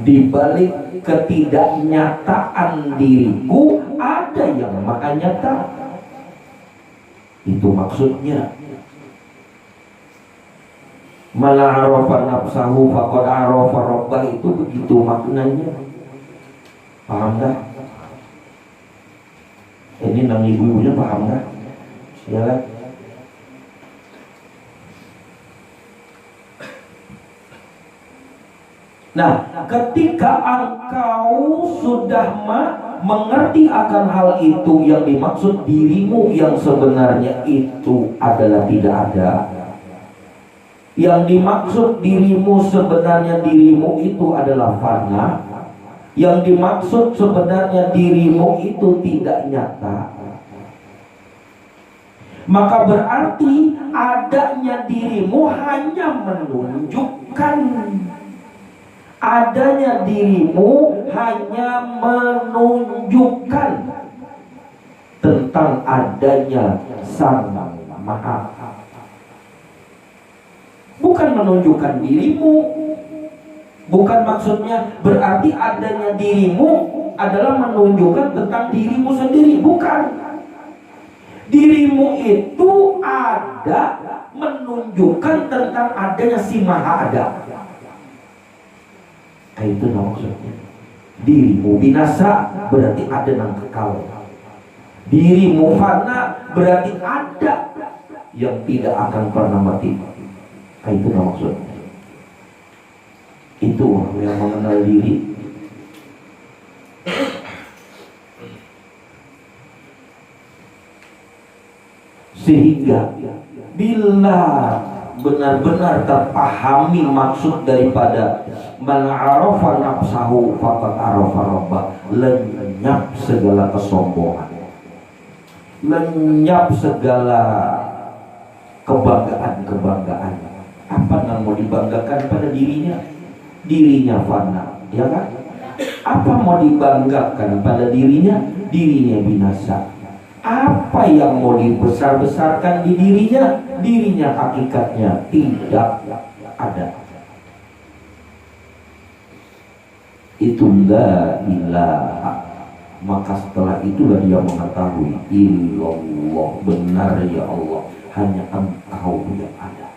Di balik ketidaknyataan diriku ada yang maha nyata. Itu maksudnya. Mala arafa nafsahu faqad arafa rabbah, itu begitu maknanya. Paham gak? Ini nang ibu-ibunya paham gak? Ya kan? Nah, ketika engkau sudah mengerti akan hal itu, yang dimaksud dirimu yang sebenarnya itu adalah tidak ada, yang dimaksud dirimu sebenarnya dirimu itu adalah fana, yang dimaksud sebenarnya dirimu itu tidak nyata, maka berarti adanya dirimu hanya menunjukkan, adanya dirimu hanya menunjukkan tentang adanya Sang Maha, bukan menunjukkan dirimu. Bukan maksudnya berarti adanya dirimu adalah menunjukkan tentang dirimu sendiri. Bukan. Dirimu itu ada menunjukkan tentang adanya si Maha Ada. Itu maksudnya. Dirimu binasa berarti ada yang kekal. Dirimu fana berarti ada yang tidak akan pernah mati. Itu maksudnya. Itu yang mengenal diri. Sehingga bila benar-benar terpahami maksud daripada man arafa nafsahu faqad arafa rabbah, lenyap segala kesombongan, lenyap segala kebanggaan-kebanggaan, Apa yang mau dibanggakan pada dirinya? Dirinya fana, ya kan? Apa mau dibanggakan pada dirinya? Dirinya binasa. Apa yang mau dibesar-besarkan di dirinya? Dirinya hakikatnya tidak ada. Itu la ilaha. Maka setelah itulah dia mengetahui illallah, benar ya Allah, hanya Engkau yang ada.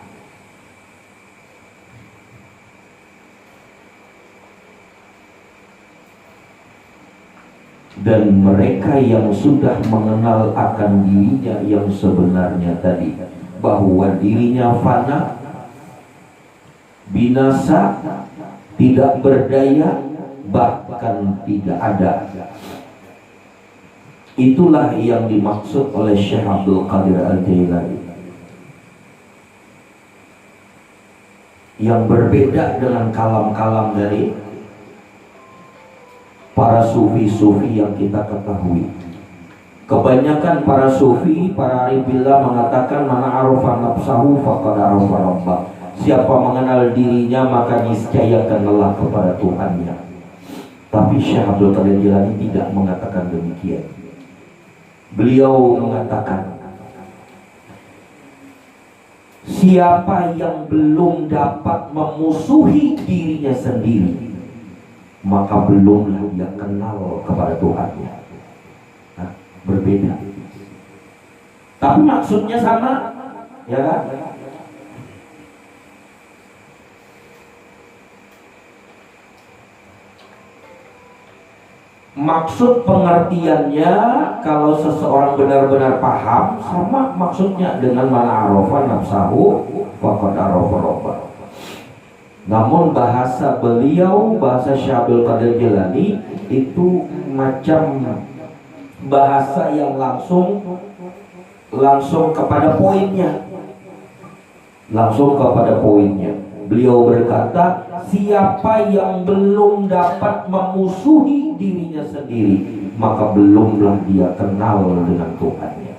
Dan mereka yang sudah mengenal akan dirinya yang sebenarnya tadi, bahwa dirinya fana, binasa, tidak berdaya, bahkan tidak ada. Itulah yang dimaksud oleh Syekh Abdul Qadir Al-Jailani, yang berbeda dengan kalam-kalam dari para sufi-sufi yang kita ketahui. Kebanyakan para sufi, para arifillah mengatakan man arafa nafsahu faqad arafa rabbah. Siapa mengenal dirinya maka niscaya kenallah kepada Tuhannya. Tapi Syekh Abdul Qadir Jilani tidak mengatakan demikian. Beliau mengatakan, siapa yang belum dapat memusuhi dirinya sendiri, maka belumlah dia kenal kepada Tuhannya. Nah, berbeda. Tapi maksudnya sama, ya kan? Maksud pengertiannya, kalau seseorang benar-benar paham, sama maksudnya dengan mana arafa nafsahu faqad arafa rabbah. Namun bahasa beliau, bahasa Syekh Abdul Qadir Jilani itu macam bahasa yang langsung kepada poinnya. Langsung kepada poinnya. Beliau berkata, siapa yang belum dapat memusuhi dirinya sendiri, maka belumlah dia kenal dengan Tuhannya.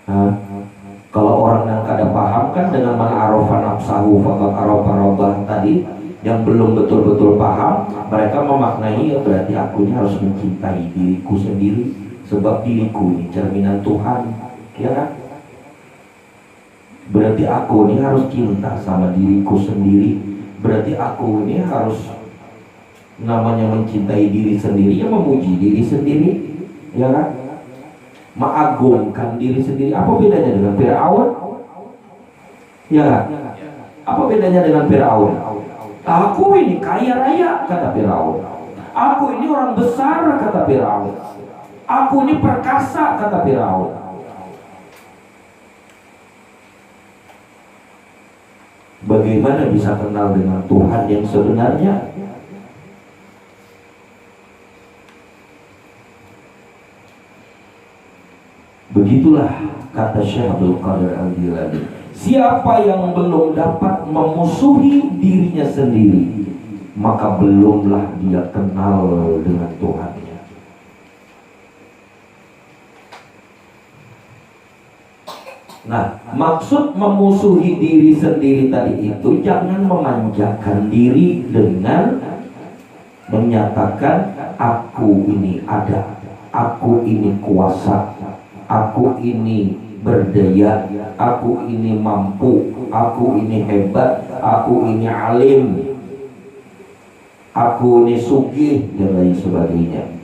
Nah, kalau orang yang kada paham kan dengan man arafa nafsahu faqad arafa rabbah tadi, yang belum betul-betul paham, mereka memaknai ya berarti aku ini harus mencintai diriku sendiri, sebab diriku ini cerminan Tuhan, ya kan? Berarti aku ini harus cinta sama diriku sendiri. Berarti aku ini harus namanya mencintai diri sendiri, ya memuji diri sendiri, ya kan? Mengagungkan diri sendiri. Apa bedanya dengan Fir'aun? Ya kan? Apa bedanya dengan Fir'aun? Aku ini kaya raya, kata Fir'aun. Aku ini orang besar, kata Fir'aun. Aku ini perkasa, kata Fir'aun. Bagaimana bisa kenal dengan Tuhan yang sebenarnya? Begitulah kata Syekh Abdul Qadir Al-Jilani, siapa yang belum dapat memusuhi dirinya sendiri, maka belumlah dia kenal dengan Tuhannya. Nah, maksud memusuhi diri sendiri tadi itu, jangan memanjakan diri dengan menyatakan aku ini ada, aku ini kuasa, aku ini berdaya, aku ini mampu, aku ini hebat, aku ini alim, aku ini sugih, dan lain sebagainya.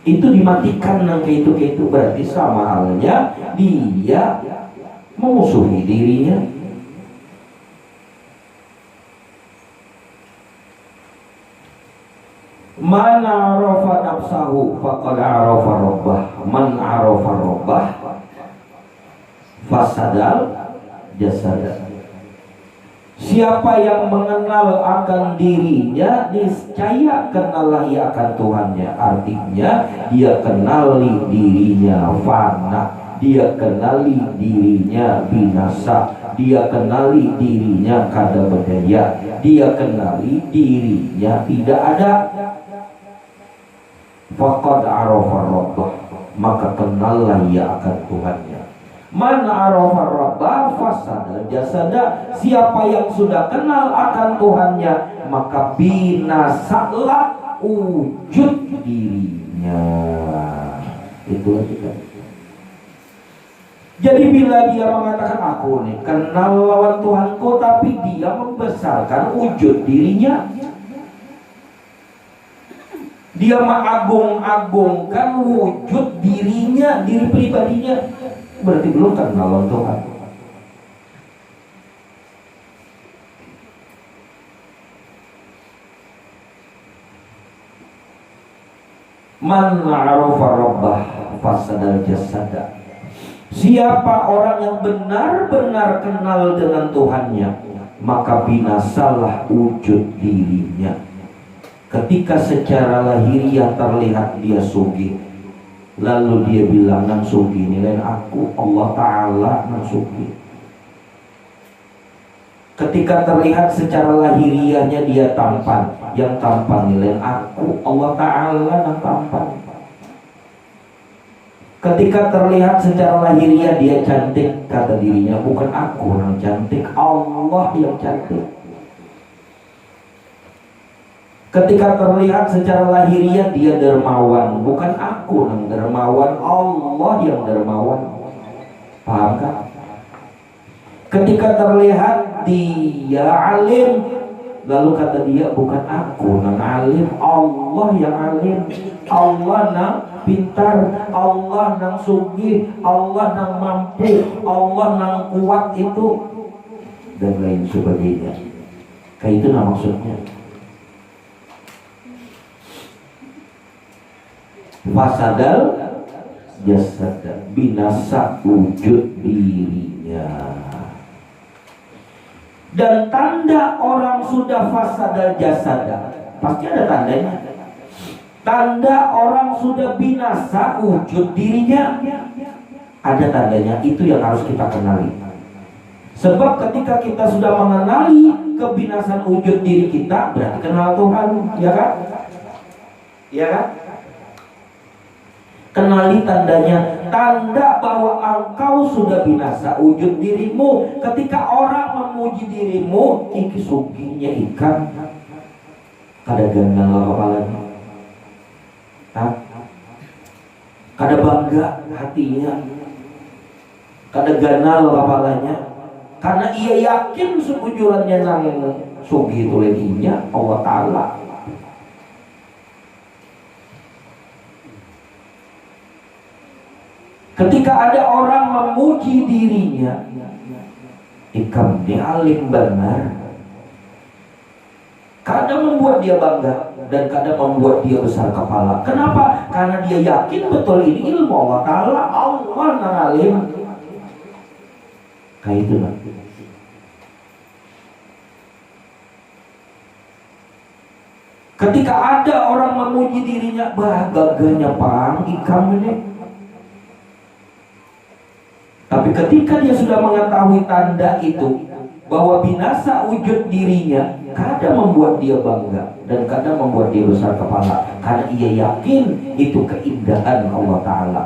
Itu dimatikan yang kayak itu berarti sama halnya dia memusuhi dirinya. Man arafa nafsahu faqad arafa rabbah. Man arafa rabbah fasadal jasad. Siapa yang mengenal akan dirinya, niscaya kenallah ia akan Tuhannya. Artinya dia kenali dirinya fana, dia kenali dirinya binasa, dia kenali dirinya kada berdaya, dia kenali dirinya tidak ada. Faqad arafa rabbah, maka kenallah ia akan Tuhannya. Man arafa rabbah fasada jasada. Siapa yang sudah kenal akan Tuhannya, maka binasalah wujud dirinya. Itulah kita. Jadi bila dia mengatakan aku nih kenal lawan Tuhanku, tapi dia membesarkan wujud dirinya, dia mengagung-agungkan wujud dirinya, diri pribadinya, berarti belum kenal lawan Tuhan. Man arafa rabbah fasadal jasada. Siapa orang yang benar-benar kenal dengan Tuhannya, maka binasalah wujud dirinya. Ketika secara lahiriah terlihat dia sugih, lalu dia bilang nang sugih nilai aku Allah Ta'ala nang sugih. Ketika terlihat secara lahiriahnya dia tampan, yang tampan nilai aku Allah Ta'ala nang tampan. Ketika terlihat secara lahiriah dia cantik, kata dirinya bukan aku yang cantik, Allah yang cantik. Ketika terlihat secara lahiriah dia dermawan, bukan aku yang dermawan, Allah yang dermawan. Paham kan? Ketika terlihat dia alim, lalu kata dia bukan aku yang alim, Allah yang alim. Allah yang pintar, Allah yang sugih, Allah yang mampu, Allah yang kuat itu, dan lain sebagainya. Kayak itu nah maksudnya. Fasadal jasada, binasa wujud dirinya. Dan tanda orang sudah fasadal jasada, pasti ada tandanya. Tanda orang sudah binasa wujud dirinya, ada tandanya. Itu yang harus kita kenali. Sebab ketika kita sudah mengenali kebinasaan wujud diri kita, berarti kenal Tuhan, ya kan? Ya kan? Kenali tandanya. Tanda bahwa engkau sudah binasa wujud dirimu ketika orang memuji dirimu, iki suginya ikan kada gandang kepalanya, kada bangga hatinya, kada ganal kepalanya, karena ia yakin sebujurannya nang sugi itu leninya Allah Ta'ala. Ketika ada orang memuji dirinya, ikam dia alim benar, kadang membuat dia bangga dan kadang membuat dia besar kepala. Kenapa? Karena dia yakin betul ini ilmu Allah Ta'ala, Allah yang alim. Kayak itu lah. Ketika ada orang memuji dirinya, bah gagahnya pang ikam ini. Tapi ketika dia sudah mengetahui tanda itu, bahwa binasa wujud dirinya, kadang membuat dia bangga dan kadang membuat dia besar kepala, karena ia yakin itu keindahan Allah Ta'ala.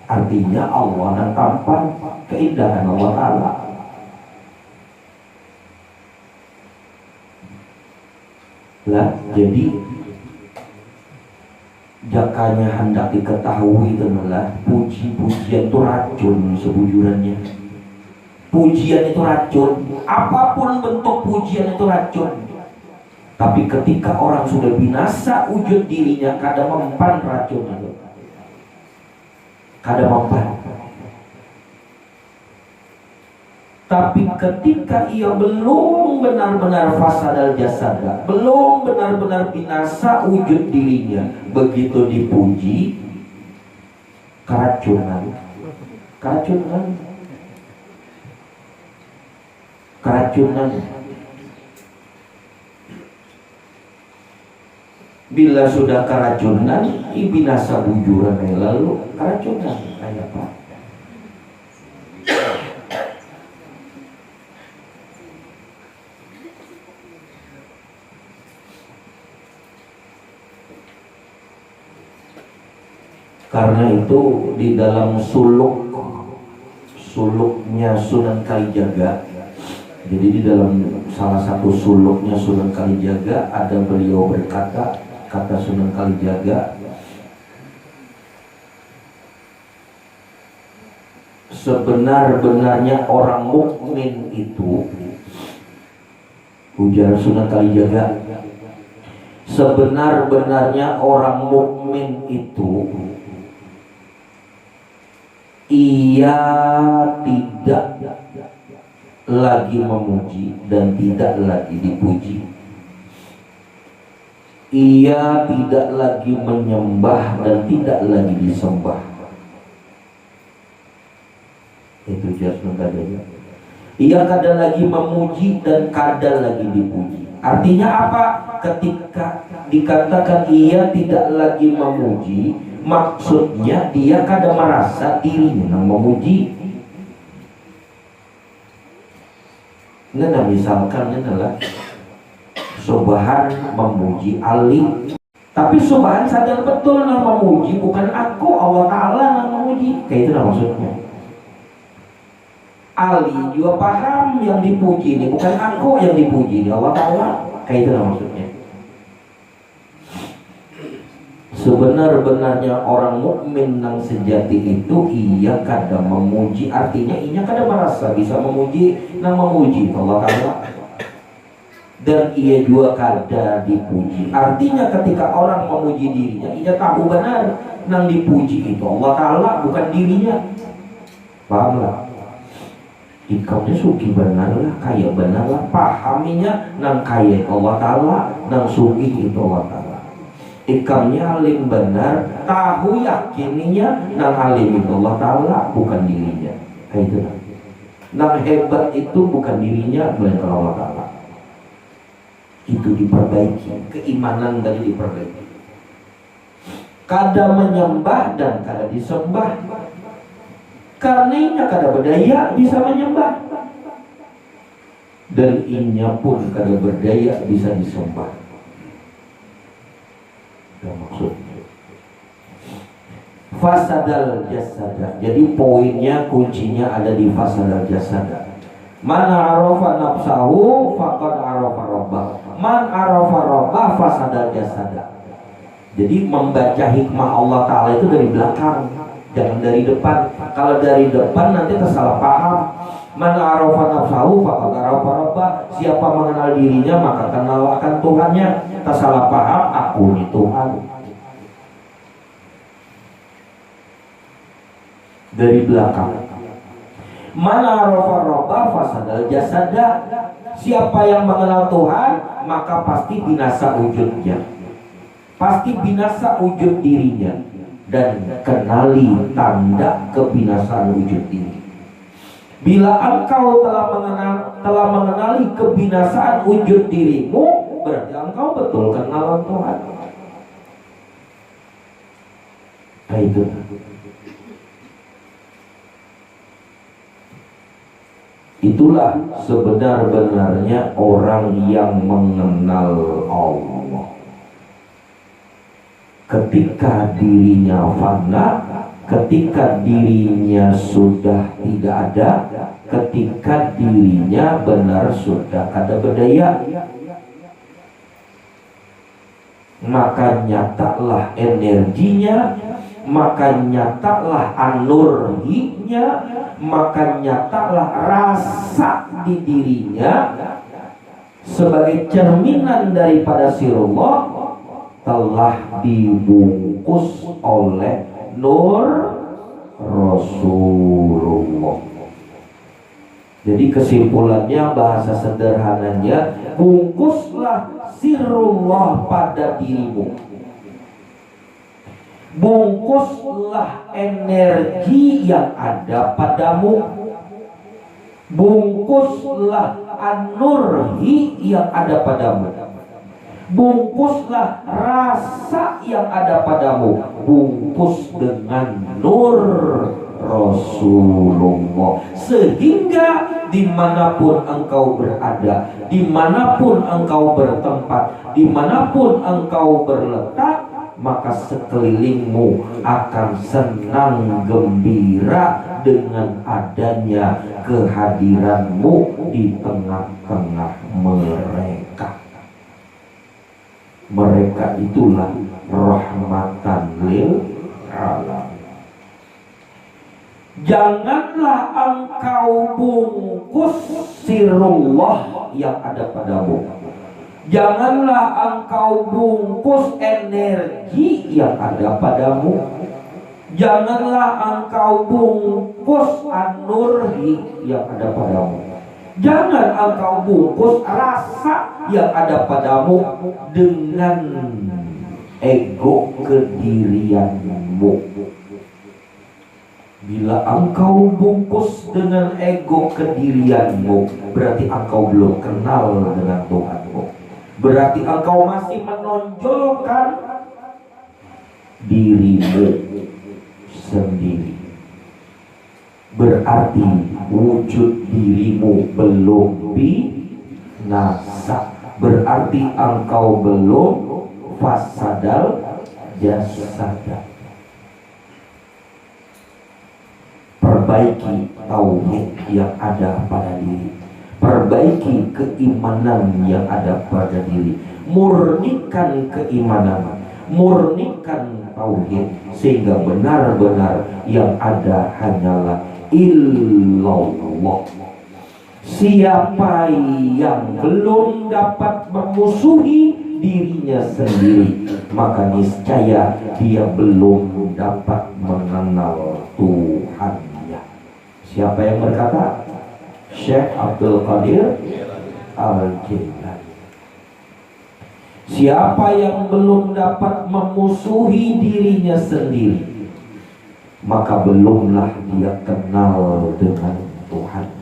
Artinya Allah yang tampan, keindahan Allah Ta'ala. Lah, jadi jakanya hendak diketahui itu adalah puji-pujian itu racun sebujurannya. Pujian itu racun, apapun bentuk pujian itu racun. Tapi ketika orang sudah binasa wujud dirinya, kadang mempan racun itu, kadang mempan. Tapi ketika ia belum benar-benar fasadal jasada, belum benar-benar binasa wujud dirinya, begitu dipuji, keracunan, keracunan, keracunan. Bila sudah keracunan, binasa wujuran lalu keracunan kayak apa? Karena itu di dalam suluk suluknya Sunan Kalijaga. Jadi di dalam salah satu suluknya Sunan Kalijaga ada beliau berkata, kata Sunan Kalijaga, sebenar-benarnya orang mukmin itu, ujar Sunan Kalijaga, sebenar-benarnya orang mukmin itu, ia tidak lagi memuji dan tidak lagi dipuji. Ia tidak lagi menyembah dan tidak lagi disembah. Itu jasmu kadanya. Ia kadang lagi memuji dan kadang lagi dipuji. Artinya apa? Ketika dikatakan ia tidak lagi memuji, maksudnya dia kadang merasa dirinya yang memuji. Nah, misalkan adalah Subhan memuji Ali, tapi Subhan sadar betul yang memuji bukan aku, Allah Ta'ala yang memuji. Kayak itu maksudnya. Ali juga paham yang dipuji ini bukan aku yang dipuji, ini Allah Ta'ala. Kayak itu maksudnya. Sebenar-benarnya orang mukmin yang sejati itu ia kadang memuji, artinya ia kadang merasa bisa memuji dan memuji Allah Ta'ala, dan ia juga kadang dipuji. Artinya ketika orang memuji dirinya, ia tahu benar yang dipuji itu Allah Ta'ala bukan dirinya. Pahamlah? Ikamnya suki benarlah, kaya benarlah, pahaminya nang kaya Allah Ta'ala, nang suki itu Allah Ta'ala. Ikamnya alim benar, tahu yakininya nang alim itu Allah Ta'ala bukan dirinya. Kayak itu. Nang hebat itu bukan dirinya, melainkan Allah Ta'ala. Itu diperbaiki, keimanan tadi diperbaiki. Kada menyembah dan kada disembah. Karena inya kada berdaya bisa menyembah, dan inya pun kada berdaya bisa disembah. Maksudnya fasadal jasada. Jadi poinnya, kuncinya ada di fasadal jasada. Man arafa nafsahu faqad arafa rabbah. Man arafa rabbah fasadal jasada. Jadi membaca hikmah Allah Ta'ala itu dari belakang, jangan dari depan. Kalau dari depan nanti tersalah paham. Man arafa nafsahu faqad arafa rabbah. Siapa mengenal dirinya maka kenal akan Tuhannya. Tersalah paham, aku ini Tuhan. Dari belakang. Man arafa rabbah fasadal jasada. Siapa yang mengenal Tuhan maka pasti binasa wujudnya, pasti binasa wujud dirinya. Dan kenali tanda kebinasaan wujud diri. Bila engkau telah mengenali kebinasaan wujud dirimu, berarti engkau betul kenal Tuhan. Nah itu. Itulah sebenar-benarnya orang yang mengenal Allah. Ketika dirinya fana, ketika dirinya sudah tidak ada, ketika dirinya benar sudah kada berdaya, maka nyatalah energinya, maka nyatalah anurhinya, maka nyatalah rasa di dirinya sebagai cerminan daripada sirullah telah dibungkus oleh nur Rasulullah. Jadi kesimpulannya, bahasa sederhananya, bungkuslah sirullah pada dirimu. Bungkuslah energi yang ada padamu. Bungkuslah an-nurhi yang ada padamu. Bungkuslah rasa yang ada padamu. Bungkus dengan nur Rasulullah, sehingga dimanapun engkau berada, dimanapun engkau bertempat, dimanapun engkau berletak, maka sekelilingmu akan senang gembira dengan adanya kehadiranmu di tengah-tengah mereka. Mereka itulah rahmatan lil alamin. Janganlah engkau bungkus sirullah yang ada padamu. Janganlah engkau bungkus energi yang ada padamu. Janganlah engkau bungkus an-nurhi yang ada padamu. Jangan engkau bungkus rasa yang ada padamu dengan ego kedirianmu. Bila engkau bungkus dengan ego kedirianmu, berarti engkau belum kenal dengan Tuhanmu. Berarti engkau masih menonjolkan dirimu sendiri. Berarti wujud dirimu belum binasa. Berarti engkau belum fasadal jasada. Perbaiki tauhid yang ada pada diri. Perbaiki keimanan yang ada pada diri. Murnikan keimanan, murnikan tauhid, sehingga benar-benar yang ada hanyalah illallah. Siapa yang belum dapat memusuhi dirinya sendiri, maka niscaya dia belum dapat mengenal Tuhannya. Siapa yang berkata? Syekh Abdul Qadir Al-Jilani. Siapa yang belum dapat memusuhi dirinya sendiri, maka belumlah dia kenal dengan Tuhannya.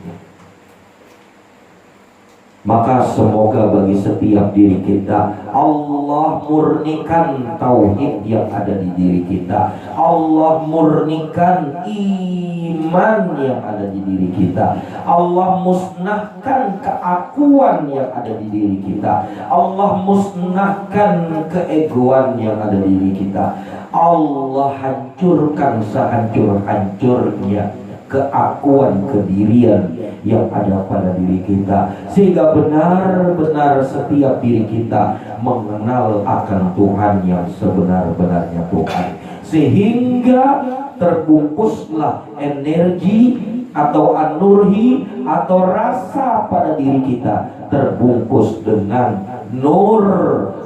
Maka semoga bagi setiap diri kita Allah murnikan tauhid yang ada di diri kita. Allah murnikan iman yang ada di diri kita. Allah musnahkan keakuan yang ada di diri kita. Allah musnahkan keegoan yang ada di diri kita. Allah hancurkan sehancur-hancurnya keakuan kedirian yang ada pada diri kita, sehingga benar-benar setiap diri kita mengenal akan Tuhan yang sebenar-benarnya Tuhan, sehingga terbungkuslah energi atau an-nurhi atau rasa pada diri kita terbungkus dengan nur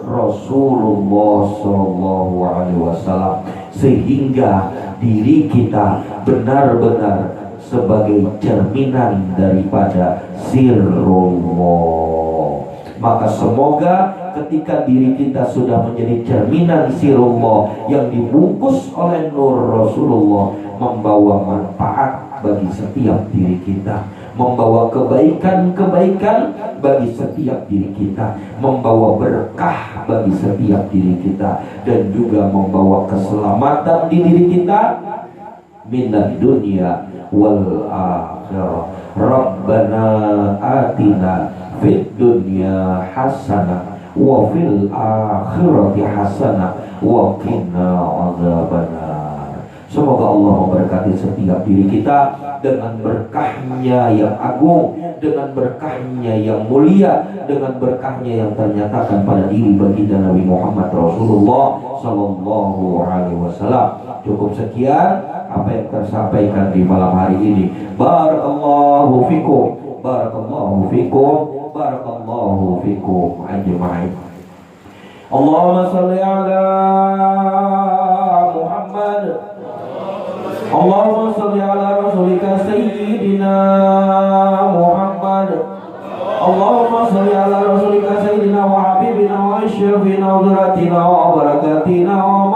Rasulullah SAW, sehingga diri kita benar-benar sebagai cerminan daripada sirrullah. Maka semoga ketika diri kita sudah menjadi cerminan sirrullah yang dibungkus oleh nur Rasulullah, membawa manfaat bagi setiap diri kita, membawa kebaikan-kebaikan bagi setiap diri kita, membawa berkah bagi setiap diri kita, dan juga membawa keselamatan di diri kita minad dunya wal akhirah. Rabbana atina fid dunya hasanah wa fil akhirati hasanah wa qina adzabannar. Semoga Allah memberkati setiap diri kita dengan berkahnya yang agung, dengan berkahnya yang mulia, dengan berkahnya yang ternyatakan pada diri baginda Nabi Muhammad Rasulullah Sallallahu Alaihi Wasallam. Cukup sekian apa yang tersampaikan di malam hari ini. Barakallahu fikum, barakallahu fikum, barakallahu fikum ajma'in. Allahumma salli ala Muhammad. Allahumma salli ala rasulika sayyidina Muhammad. Allahumma salli ala rasulika sayyidina wa habibina wa asyrafina wa dhuratina wa barakatina wa